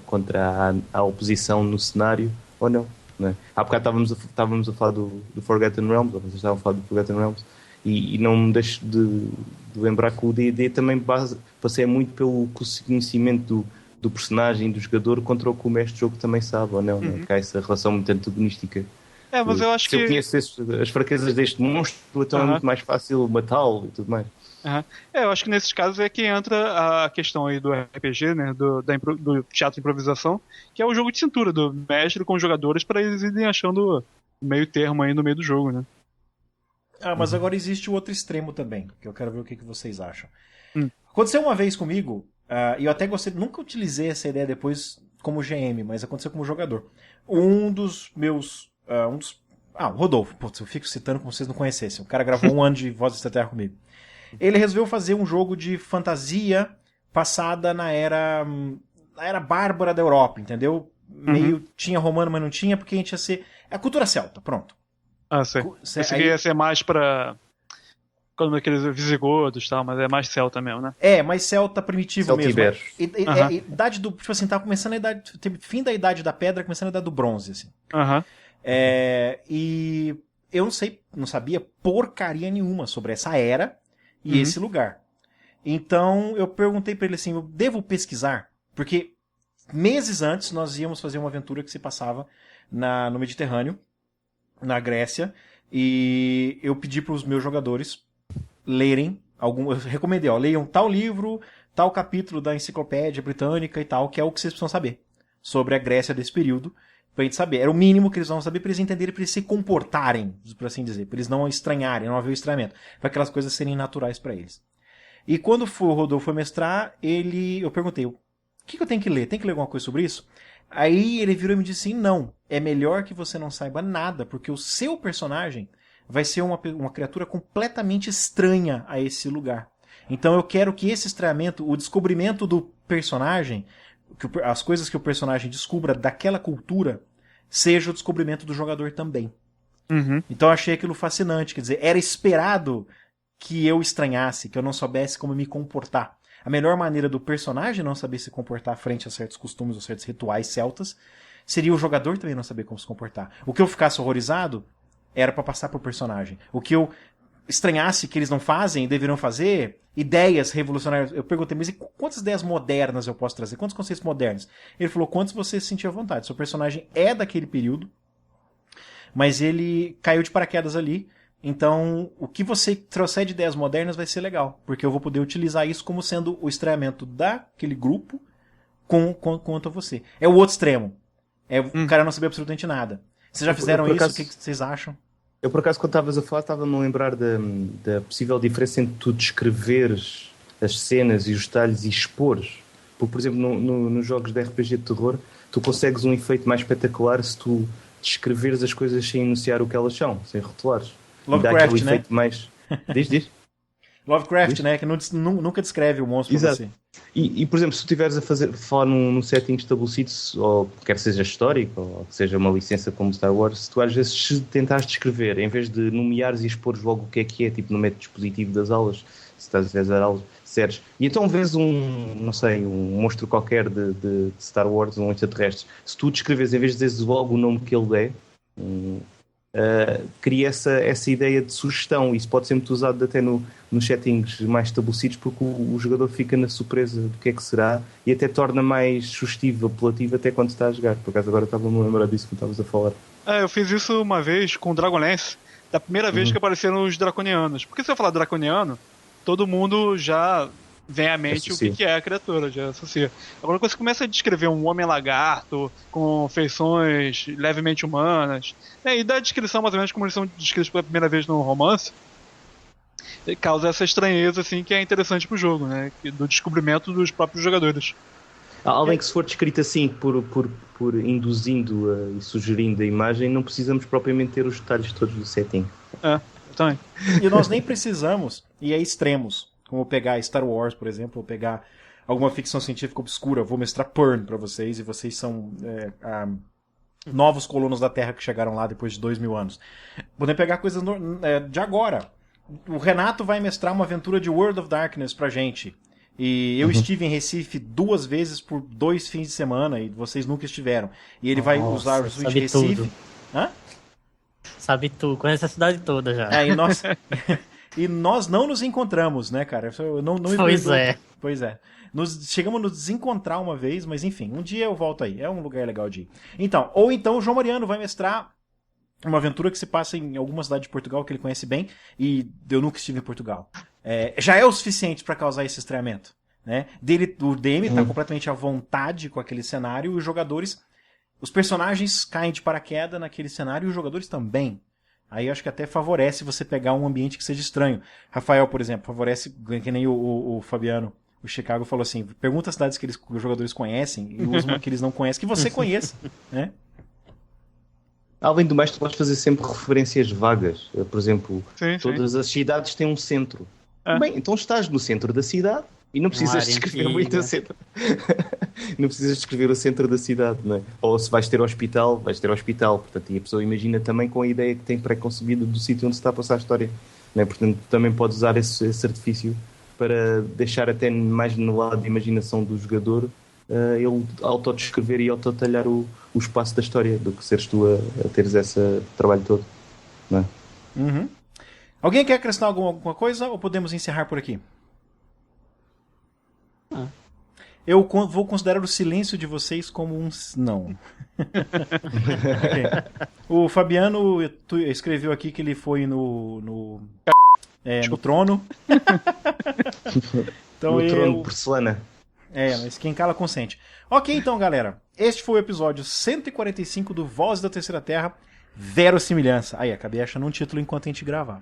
a oposição no cenário ou não. Né? Há bocado estávamos a falar do Forgotten Realms, ou vocês estavam a falar do Forgotten Realms, e não me deixo de lembrar que o D&D também passeia muito pelo conhecimento do personagem, do jogador, contra o que o mestre de jogo também sabe ou não. Né? Que há essa relação muito antagonística. Mas eu acho Se eu que... conheço as fraquezas deste monstro, então é muito mais fácil matá-lo e tudo mais. Eu acho que nesses casos é que entra a questão aí do RPG, né, do teatro de improvisação, que é o jogo de cintura do mestre com os jogadores para eles irem achando o meio termo aí no meio do jogo, né? Mas agora existe o outro extremo também, que eu quero ver o que vocês acham. Aconteceu uma vez comigo, e eu até gostei, nunca utilizei essa ideia depois como GM, mas aconteceu como jogador. Um dos meus... o Rodolfo, putz, eu fico citando como vocês não conhecessem. O cara gravou 1 ano de Voz da Terra comigo. Ele resolveu fazer um jogo de fantasia passada na era bárbara da Europa, entendeu? Meio tinha romano, mas não tinha, porque a gente ia ser... É a cultura celta, pronto. Sei. Esse aqui ia ser mais pra... Como aqueles visigodos e tal, mas é mais celta mesmo, né? Mais celta primitivo Celta mesmo. ibero. Idade do... Tipo assim, tava começando a idade... Fim da idade da pedra, começando a idade do bronze, assim. E eu não sabia porcaria nenhuma sobre essa era e esse lugar. Então eu perguntei pra ele assim, eu devo pesquisar? Porque meses antes nós íamos fazer uma aventura que se passava no Mediterrâneo, na Grécia, e eu pedi pros meus jogadores lerem eu recomendei, leiam tal livro, tal capítulo da enciclopédia britânica e tal, que é o que vocês precisam saber sobre a Grécia desse período. Pra gente saber. Era o mínimo que eles vão saber pra eles entenderem, pra eles se comportarem, por assim dizer. Pra eles não estranharem, não haver o estranhamento. Pra aquelas coisas serem naturais pra eles. E quando o Rodolfo foi mestrar, eu perguntei, o que eu tenho que ler? Tem que ler alguma coisa sobre isso? Aí ele virou e me disse assim, não, é melhor que você não saiba nada, porque o seu personagem vai ser uma criatura completamente estranha a esse lugar. Então eu quero que esse estranhamento, o descobrimento do personagem, as coisas que o personagem descubra daquela cultura, seja o descobrimento do jogador também. Então eu achei aquilo fascinante, quer dizer, era esperado que eu estranhasse, que eu não soubesse como me comportar. A melhor maneira do personagem não saber se comportar frente a certos costumes ou certos rituais celtas seria o jogador também não saber como se comportar. O que eu ficasse horrorizado era pra passar pro personagem. O que eu estranhasse que eles não fazem e deveriam fazer, ideias revolucionárias. Eu perguntei, mas e quantas ideias modernas eu posso trazer? Quantos conceitos modernos? Ele falou, quantos você se sentia à vontade. Seu personagem é daquele período, mas ele caiu de paraquedas ali. Então, o que você trouxer de ideias modernas vai ser legal, porque eu vou poder utilizar isso como sendo o estranhamento daquele grupo quanto a você. É o outro extremo. É o cara não saber absolutamente nada. Vocês já fizeram isso? O que vocês acham? Eu, por acaso, quando estavas a falar, estava-me a lembrar da possível diferença entre tu descreveres as cenas e os detalhes e expores. Porque, por exemplo, nos jogos de RPG de terror, tu consegues um efeito mais espetacular se tu descreveres as coisas sem enunciar o que elas são, sem rotulares. Lovecraft, né? Efeito mais... Diz? Lovecraft, Diz? né? Que nunca descreve o monstro pra você. E, por exemplo, se tu estiveres a falar num setting estabelecido, ou quer seja histórico, ou que seja uma licença como Star Wars, se tu às vezes se tentares descrever, em vez de nomeares e expores logo o que é, tipo no método dispositivo das aulas, se estás a ver aulas, séries, e então vês um monstro qualquer de Star Wars, um extraterrestre, se tu descreves, em vez de dizeres logo o nome que ele é, cria essa ideia de sugestão. Isso pode ser muito usado até nos settings mais estabelecidos, porque o jogador fica na surpresa do que é que será e até torna mais sugestivo, apelativo até quando está a jogar. Por acaso agora estava-me a lembrar disso que estavas a falar. Eu fiz isso uma vez com Dragonlance, da primeira vez que apareceram os draconianos. Porque se eu falar draconiano, todo mundo já vem à mente associa. O que é a criatura, já associa. Agora, quando você começa a descrever um homem-lagarto com feições levemente humanas, e dá a descrição mais ou menos como eles são descritos pela primeira vez no romance, causa essa estranheza assim, que é interessante pro jogo, né? Do descobrimento dos próprios jogadores. Além que se for descrito assim por induzindo e sugerindo a imagem, não precisamos propriamente ter os detalhes todos do setting. Eu também. E nós nem precisamos ir a extremos. Como pegar Star Wars, por exemplo, ou pegar alguma ficção científica obscura. Vou mestrar Pern pra vocês, e vocês são novos colonos da Terra que chegaram lá depois de 2000 anos. Podem pegar coisas de agora. O Renato vai mestrar uma aventura de World of Darkness pra gente. E eu estive em Recife 2 vezes por 2 fins de semana, e vocês nunca estiveram. E ele vai usar o Switch Recife. Tudo. Hã? Sabe tudo, conhece a cidade toda já. E nós não nos encontramos, né, cara? Eu não Pois é. Pois é. Chegamos a nos desencontrar uma vez, mas enfim, um dia eu volto aí. É um lugar legal de ir. Então, ou então o João Mariano vai mestrar uma aventura que se passa em alguma cidade de Portugal que ele conhece bem, e eu nunca estive em Portugal. Já é o suficiente para causar esse estranhamento, né? O DM tá completamente à vontade com aquele cenário, e os jogadores, os personagens caem de paraquedas naquele cenário, e os jogadores também. Aí eu acho que até favorece você pegar um ambiente que seja estranho. Rafael, por exemplo, favorece, que nem o Fabiano, o Chicago falou assim, pergunta as cidades que os jogadores conhecem e usa uma que eles não conhecem, que você conheça, né? Além do mais, tu podes fazer sempre referências vagas. Por exemplo, todas as cidades têm um centro. Bem, então estás no centro da cidade e não precisas descrever muito o centro. Não precisas descrever o centro da cidade, não é? Ou se vais ter hospital, Portanto, e a pessoa imagina também com a ideia que tem pré-concebida do sítio onde se está a passar a história. Não é? Portanto, também podes usar esse artifício para deixar até mais no lado de imaginação do jogador ele autodescrever e autotalhar o espaço da história, do que seres tu a teres esse trabalho todo. Não é? Uhum. Alguém quer acrescentar alguma coisa ou podemos encerrar por aqui? Eu vou considerar o silêncio de vocês como um não. Okay. O Fabiano escreveu aqui que ele foi no trono. Então, no trono porcelana. Mas quem cala consente. Ok, então, galera. Este foi o episódio 145 do Voz da Terceira Terra, Verossimilhança. Aí, acabei achando um título enquanto a gente gravava.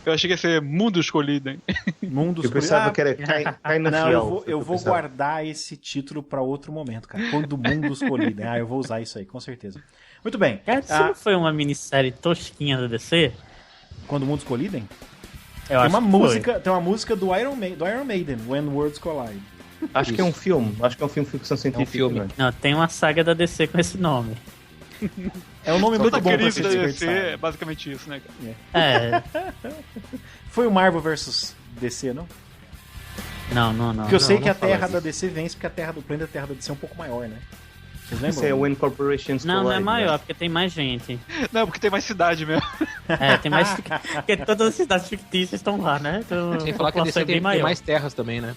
Eu achei que ia ser Mundo Escolhido, hein? Mundo Escolhido. Eu pensava que era Cai na Fiel. Eu vou guardar esse título para outro momento, cara. Quando o Mundo Escolhido. Eu vou usar isso aí, com certeza. Muito bem. Isso não foi uma minissérie tosquinha da DC? Quando o Mundo Escolhido? Tem uma música do Iron Maiden, When Worlds Collide. Acho que é um filme. Acho que é um filme de ficção científica. Não, tem uma saga da DC com esse nome. É um nome Toda muito bom pra crise ser da Secret DC Saga. é basicamente isso, né, cara? Foi o Marvel vs DC, não? Não. Porque eu sei não que a fala Terra disso. da DC vence porque o planeta Terra da DC é um pouco maior, né? Vocês Isso é lembram? o Incorporations Não é Collide, maior, né? porque tem mais gente. Não, porque tem mais cidade mesmo. Tem mais. Porque todas as cidades fictícias estão lá, né? Então, Sem falar que a DC tem mais terras também, né?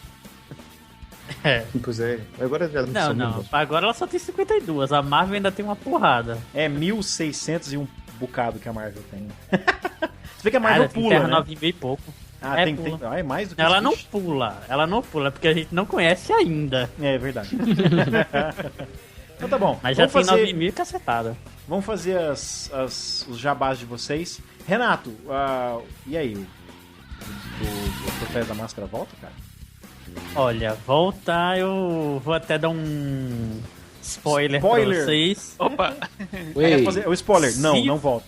Pois é, agora já não são Não. muitas. Agora ela só tem 52. A Marvel ainda tem uma porrada. É 1.600 e um bocado que a Marvel tem. Você vê que a Marvel Cara, tem pula, terra né? 9 e pouco. Tem. pula. É mais do que Ela isso, não bicho. pula. Ela não pula, porque a gente não conhece ainda. É verdade. Então tá bom. Mas já Vamos tem fazer- 9 mil e cacetada. Vamos fazer os jabás de vocês. Renato, e aí? O Troféu da Máscara volta, cara? Olha, voltar, eu vou até dar um spoiler pra Spoiler! vocês. Opa! Quer fazer o spoiler? Não, Se- não volta.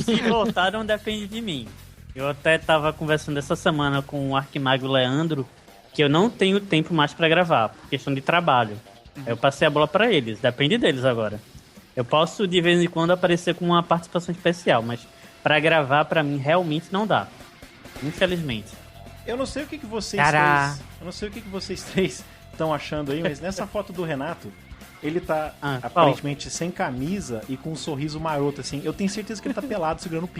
Se voltar, não depende de mim. Eu até tava conversando essa semana com o Arquimago Leandro, que eu não tenho tempo mais pra gravar, por questão de trabalho. Aí eu passei a bola pra eles, depende deles agora. Eu posso de vez em quando aparecer com uma participação especial, mas pra gravar pra mim realmente não dá. Infelizmente. Eu não sei o que vocês Cará. três. Eu não sei o que vocês três estão achando aí, mas nessa foto do Renato, ele tá qual? aparentemente sem camisa e com um sorriso maroto, assim. Eu tenho certeza que ele tá pelado segurando o p.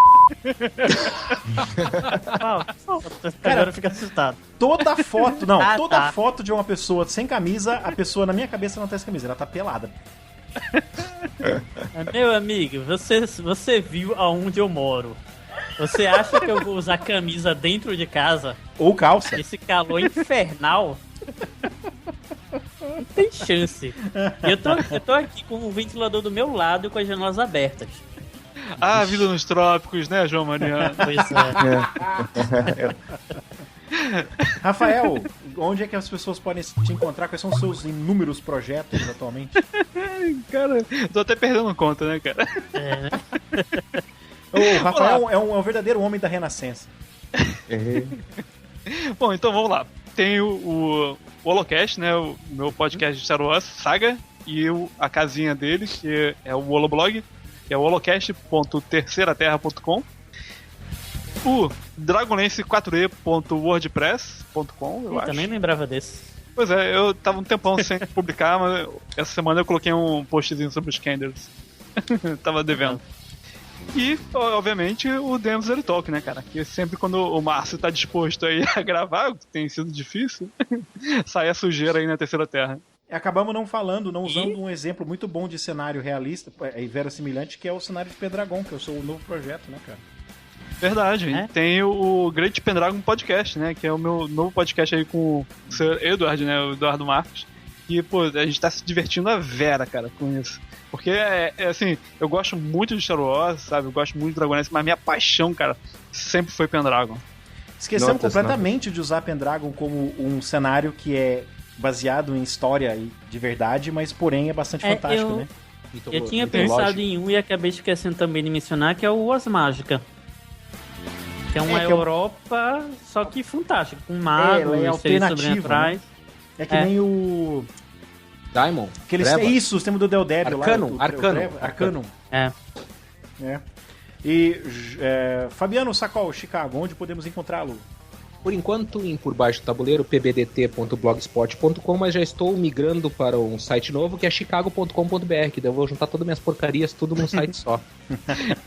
Agora fica assustado. Toda foto, não, Ah, toda tá. foto de uma pessoa sem camisa, a pessoa na minha cabeça não tá sem camisa, ela tá pelada. Meu amigo, você viu aonde eu moro. Você acha que eu vou usar camisa dentro de casa? Ou calça. Esse calor infernal? Não tem chance. E eu tô aqui com o ventilador do meu lado com as janelas abertas. Ah, vida nos trópicos, né, João Mariano? Pois é. Rafael, onde é que as pessoas podem te encontrar? Quais são os seus inúmeros projetos atualmente? Cara, tô até perdendo conta, né, cara? O Rafael é um verdadeiro homem da Renascença. Bom, então vamos lá. Tem o Holocast, né? O meu podcast de Star Wars, Saga, e a casinha dele, que é o Holoblog, que é o holocast.terceiraterra.com. O dragonlance4e.wordpress.com, eu acho. Também lembrava desse. Pois é, eu tava um tempão sem publicar, mas essa semana eu coloquei um postzinho sobre os Kenders. Tava devendo. E, obviamente, o Demos Daily Talk, né, cara? Que sempre quando o Márcio tá disposto aí a gravar, o que tem sido difícil, sai a sujeira aí na Terceira Terra. Acabamos não usando um exemplo muito bom de cenário realista e verossimilhante, que é o cenário de Pendragon, que é o seu novo projeto, né, cara? Verdade, hein? Tem o Great Pendragon Podcast, né? Que é o meu novo podcast aí com o Sr. Edward, né? O Eduardo Marques. E, pô, a gente tá se divertindo a vera, cara, com isso. Porque, assim, eu gosto muito de Star Wars, sabe? Eu gosto muito de Dragonlance, mas minha paixão, cara, sempre foi Pendragon. Esquecemos completamente de usar Pendragon como um cenário que é baseado em história de verdade, mas porém é bastante fantástico, né? Eu tinha pensado em um e acabei esquecendo também de mencionar, que é o As Mágica. Que é uma Europa, só que fantástico, com magos, seres sobrenaturais. Né? É que nem o... Daimon? Isso, o sistema do Deldébio lá. Arcanum. É. E Fabiano Sacol, Chicago, onde podemos encontrá-lo? Por enquanto, por baixo do tabuleiro, pbdt.blogspot.com, mas já estou migrando para um site novo que é chicago.com.br, que daí eu vou juntar todas as minhas porcarias tudo num site só.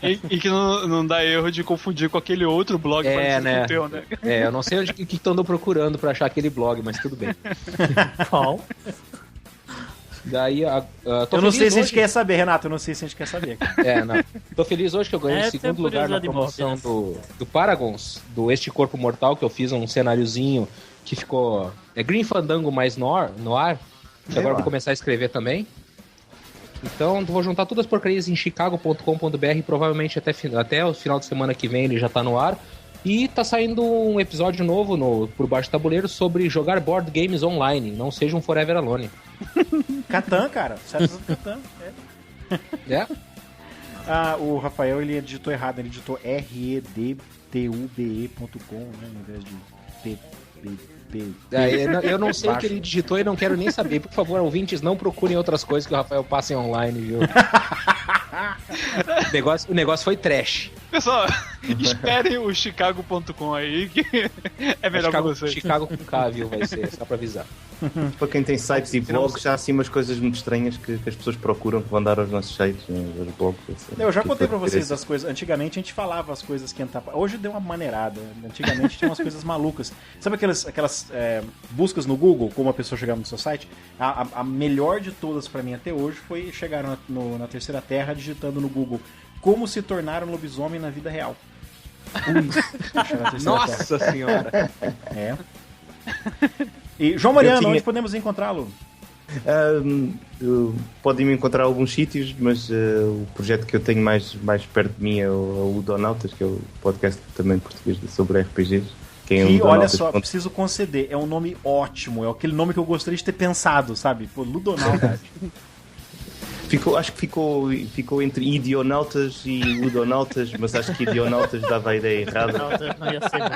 E que não dá erro de confundir com aquele outro blog parecido com o teu, né? Eu não sei o que estão procurando para achar aquele blog, mas tudo bem. Qual? Daí, eu não sei se a gente quer saber, Renato, eu não sei se a gente quer saber. Não. Tô feliz hoje que eu ganhei o segundo lugar na promoção do Paragons, do Este Corpo Mortal, que eu fiz um cenáriozinho que ficou... É Green Fandango mais no ar, que agora eu vou começar a escrever também. Então, vou juntar todas as porcarias em chicago.com.br, provavelmente até o final de semana que vem ele já tá no ar. E tá saindo um episódio novo por baixo do tabuleiro sobre jogar board games online. Não seja um Forever Alone. Catan, cara. César Catan. O Rafael, ele digitou errado. Ele digitou redtube.com, né? Ao invés de Eu não sei o que ele digitou e não quero nem saber. Por favor, ouvintes, não procurem outras coisas que o Rafael passe online, viu? O negócio foi trash. Pessoal, esperem o Chicago.com aí, que é melhor pra vocês. Chicago com K, viu? Vai ser, só pra avisar. Para quem tem sites e blogs, já há assim umas coisas muito estranhas que as pessoas procuram, que vão dar aos nossos sites, aos blogs. Assim. Eu já contei pra vocês das coisas. Antigamente a gente falava as coisas que entravam. Hoje deu uma maneirada. Antigamente tinha umas coisas malucas. Sabe aquelas buscas no Google, como a pessoa chegava no seu site? A melhor de todas pra mim até hoje foi chegar na Terceira Terra digitando no Google como se tornar um lobisomem na vida real. Nossa senhora! É. E João Mariano, onde podemos encontrá-lo? Podem me encontrar em alguns sítios, mas o projeto que eu tenho mais perto de mim é o Ludonautas, que é o podcast também português sobre RPGs. Que olha só, preciso conceder, é um nome ótimo, é aquele nome que eu gostaria de ter pensado, sabe? Pô, Ludonautas. Acho que ficou entre Idionautas e Ludonautas, mas acho que Idionautas dava a ideia errada. Não ia ser bom.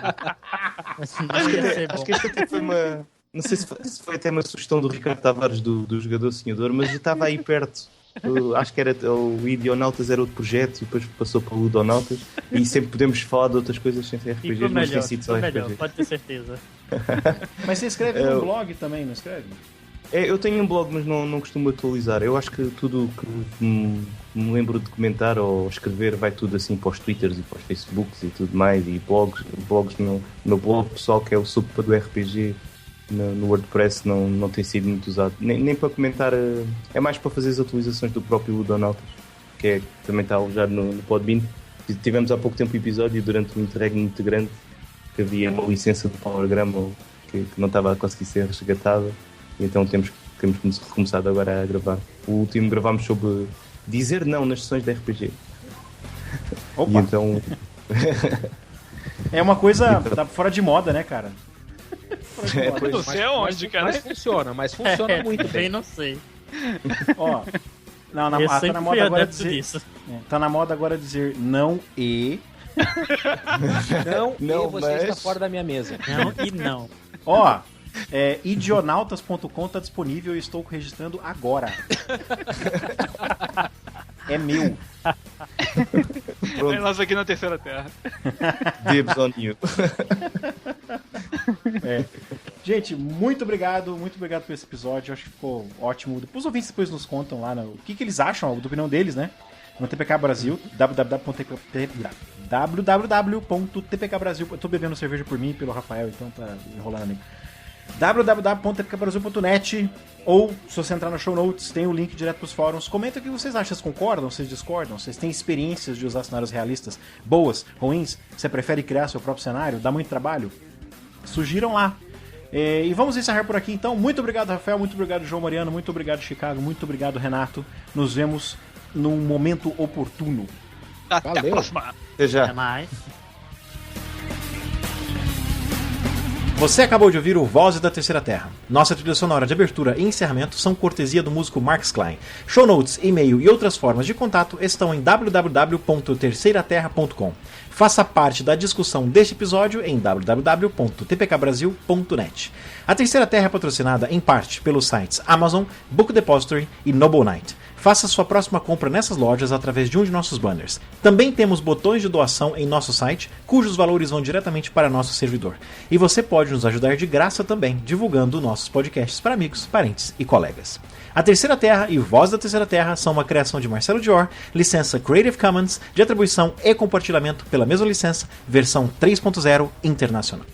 Acho que esta até foi uma... Não sei se foi até uma sugestão do Ricardo Tavares, do Jogador Sonhador, mas já estava aí perto. Acho que era o Idionautas era outro projeto e depois passou para o Ludonautas e sempre podemos falar de outras coisas sem ser RPGs, mas tem sido só RPGs. Pode ter certeza. Mas você escreve no blog também, não escreve? Eu tenho um blog, mas não costumo atualizar. Eu acho que tudo que me lembro de comentar ou escrever vai tudo assim para os Twitters e para os Facebooks e tudo mais. E blogs no meu blog pessoal, que é o Sopa do RPG, no WordPress, não tem sido muito usado. Nem para comentar, é mais para fazer as atualizações do próprio Ludonautas, que também está alojado no Podbean. Tivemos há pouco tempo um episódio durante um interregno muito grande que havia uma licença de PowerGrama que não estava a conseguir ser resgatada. Então temos recomeçado agora a gravar. O último gravámos sobre dizer não nas sessões de RPG. Opa. E então... É uma coisa tá fora de moda, né, cara? Não sei aonde, cara. Mas funciona muito bem. Não sei. Ó, tá na moda agora dizer... tá na moda agora dizer não e... não, você está fora da minha mesa. Não e não. Ó... idionautas.com tá disponível e estou registrando agora. É meu. É nós aqui na Terceira Terra. Dibs on you. Gente, muito obrigado por esse episódio. Acho que ficou ótimo. Os ouvintes depois nos contam lá o que eles acham, da opinião deles, né? No TPK Brasil, www.tpkbrasil. Eu tô bebendo cerveja por mim e pelo Rafael, então tá enrolando ali. www.tpkbrasil.net, ou se você entrar no show notes, tem o link direto pros fóruns. Comenta o que vocês acham, vocês concordam, vocês discordam, vocês têm experiências de usar cenários realistas, boas, ruins, você prefere criar seu próprio cenário, dá muito trabalho? Sugiram lá. E vamos encerrar por aqui então. Muito obrigado, Rafael, muito obrigado, João Mariano, muito obrigado, Chicago, muito obrigado, Renato. Nos vemos num momento oportuno. Até a próxima. Até já. Até mais. Você acabou de ouvir o Vozes da Terceira Terra. Nossa trilha sonora de abertura e encerramento são cortesia do músico Marcus Klein. Show notes, e-mail e outras formas de contato estão em www.terceiraterra.com. Faça parte da discussão deste episódio em www.tpkbrasil.net. A Terceira Terra é patrocinada em parte pelos sites Amazon, Book Depository e Noble Knight. Faça sua próxima compra nessas lojas através de um de nossos banners. Também temos botões de doação em nosso site, cujos valores vão diretamente para nosso servidor. E você pode nos ajudar de graça também, divulgando nossos podcasts para amigos, parentes e colegas. A Terceira Terra e Voz da Terceira Terra são uma criação de Marcelo Dior, licença Creative Commons, de atribuição e compartilhamento pela mesma licença, versão 3.0 internacional.